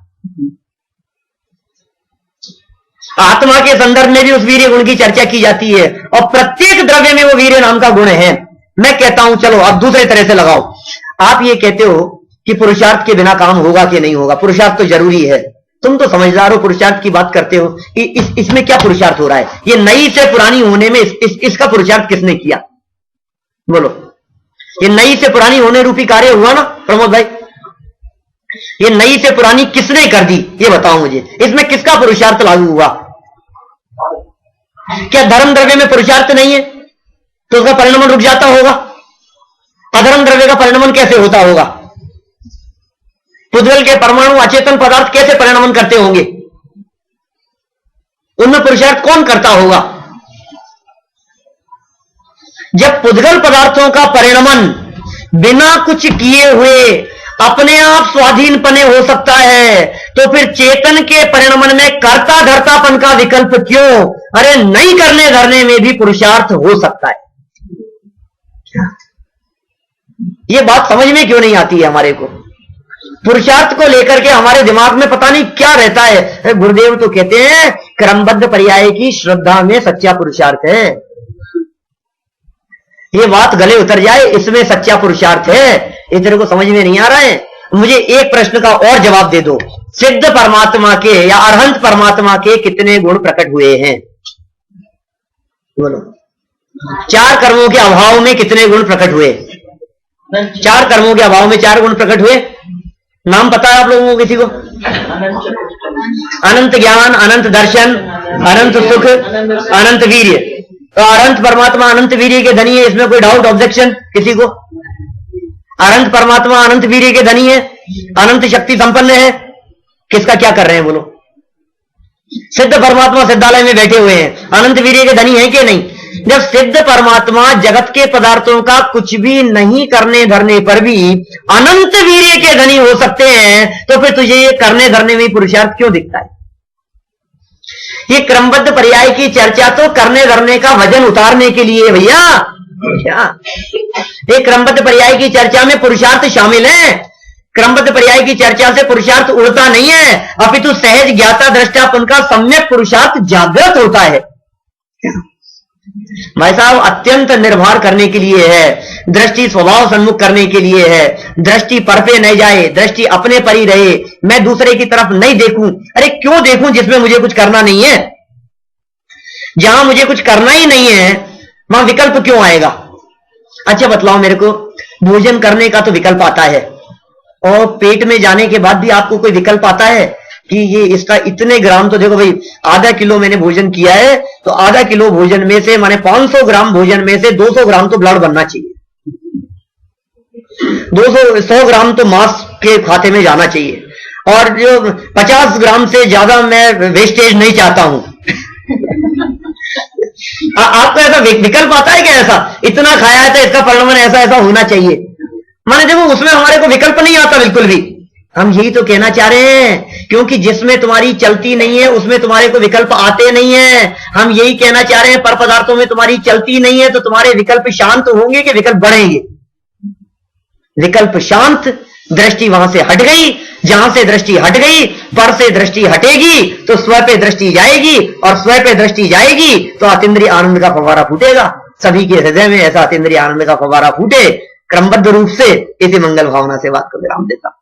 आत्मा के संदर्भ में भी उस वीर्य गुण की चर्चा की जाती है, और प्रत्येक द्रव्य में वो वीर्य नाम का गुण है। मैं कहता हूं चलो आप दूसरे तरह से लगाओ। आप ये कहते हो कि पुरुषार्थ के बिना काम होगा कि नहीं होगा, पुरुषार्थ तो जरूरी है। तुम तो समझदार हो, पुरुषार्थ की बात करते हो। इसमें क्या पुरुषार्थ हो रहा है? ये नई से पुरानी होने में इसका पुरुषार्थ किसने किया? बोलो। ये नई से पुरानी होने रूपी कार्य हुआ ना प्रमोद भाई? ये नई से पुरानी किसने कर दी? ये बताओ मुझे, इसमें किसका पुरुषार्थ लागू हुआ? क्या धर्म द्रव्य में पुरुषार्थ नहीं है तो उसका परिणमन रुक जाता होगा? अधर्म द्रव्य का परिणमन कैसे होता होगा? पुद्गल के परमाणु अचेतन पदार्थ कैसे परिणमन करते होंगे? उनमें पुरुषार्थ कौन करता होगा? जब पुद्गल पदार्थों का परिणमन बिना कुछ किए हुए अपने आप स्वाधीनपने हो सकता है, तो फिर चेतन के परिणमन में कर्ता धर्तापन का विकल्प क्यों? अरे नहीं करने धरने में भी पुरुषार्थ हो सकता है। ये बात समझ में क्यों नहीं आती है हमारे को? पुरुषार्थ को लेकर के हमारे दिमाग में पता नहीं क्या रहता है। गुरुदेव तो कहते हैं क्रमबद्ध पर्याय की श्रद्धा में सच्चा पुरुषार्थ है। ये बात गले उतर जाए, इसमें सच्चा पुरुषार्थ है। इधर को समझ में नहीं आ रहा है। मुझे एक प्रश्न का और जवाब दे दो। सिद्ध परमात्मा के या अरहंत परमात्मा के कितने गुण प्रकट हुए हैं? बोलो। 4 कर्मों के अभाव में कितने गुण प्रकट हुए? 4 कर्मों के अभाव में 4 गुण प्रकट हुए। नाम पता है आप लोगों को किसी को? अनंत ज्ञान, अनंत दर्शन, अनंत सुख, अनंत वीर्य। तो अनंत परमात्मा अनंत वीर्य के धनी है, इसमें कोई डाउट ऑब्जेक्शन किसी को? अनंत परमात्मा अनंत वीर्य के धनी है, अनंत शक्ति संपन्न है। किसका क्या कर रहे हैं बोलो? सिद्ध परमात्मा सिद्धालय में बैठे हुए हैं, अनंत वीर्य के धनी है कि नहीं? जब सिद्ध परमात्मा जगत के पदार्थों का कुछ भी नहीं करने धरने पर भी अनंत वीर्य के धनी हो सकते हैं, तो फिर तुझे ये करने धरने में पुरुषार्थ क्यों दिखता है? ये क्रमबद्ध पर्याय की चर्चा तो करने धरने का वजन उतारने के लिए भैया। क्या ये क्रमबद्ध पर्याय की चर्चा में पुरुषार्थ शामिल है? क्रमबद्ध पर्याय की चर्चा से पुरुषार्थ उड़ता नहीं है, अपितु सहज ज्ञाता दृष्टापन का सम्यक पुरुषार्थ जागृत होता है। भाई साहब अत्यंत निर्भर करने के लिए है, दृष्टि स्वभाव सन्मुख करने के लिए है। दृष्टि पर पे नहीं जाए, दृष्टि अपने पर ही रहे। मैं दूसरे की तरफ नहीं देखूं। अरे क्यों देखूं जिसमें मुझे कुछ करना नहीं है? जहां मुझे कुछ करना ही नहीं है वहां विकल्प क्यों आएगा? अच्छा बतलाओ मेरे को, भोजन करने का तो विकल्प आता है, और पेट में जाने के बाद भी आपको कोई विकल्प आता है कि ये इसका इतने ग्राम, तो देखो भाई आधा किलो मैंने भोजन किया है, तो आधा किलो भोजन में से माने 500 ग्राम भोजन में से 200 ग्राम तो ब्लड बनना चाहिए, 100 ग्राम तो मांस के खाते में जाना चाहिए, और जो 50 ग्राम से ज्यादा मैं वेस्टेज नहीं चाहता हूं। आपको ऐसा विकल्प आता है क्या? ऐसा इतना खाया है तो इसका परिणाम ऐसा ऐसा होना चाहिए। माने देखो उसमें हमारे को विकल्प नहीं आता बिल्कुल भी। हम यही तो कहना चाह रहे हैं, क्योंकि जिसमें तुम्हारी चलती नहीं है उसमें तुम्हारे को विकल्प आते नहीं है। हम यही कहना चाह रहे हैं, पर पदार्थों में तुम्हारी चलती नहीं है तो तुम्हारे विकल्प शांत होंगे कि विकल्प बढ़ेंगे? विकल्प शांत, दृष्टि वहां से हट गई। जहां से दृष्टि हट गई, पर से दृष्टि हटेगी तो स्व पे दृष्टि जाएगी, और स्व पे दृष्टि जाएगी तो अतीन्द्रिय आनंद का फव्वारा फूटेगा। सभी के हृदय में ऐसा अतीन्द्रिय आनंद का फव्वारा फूटे क्रमबद्ध रूप से। इसी मंगल भावना से बात को विराम देता।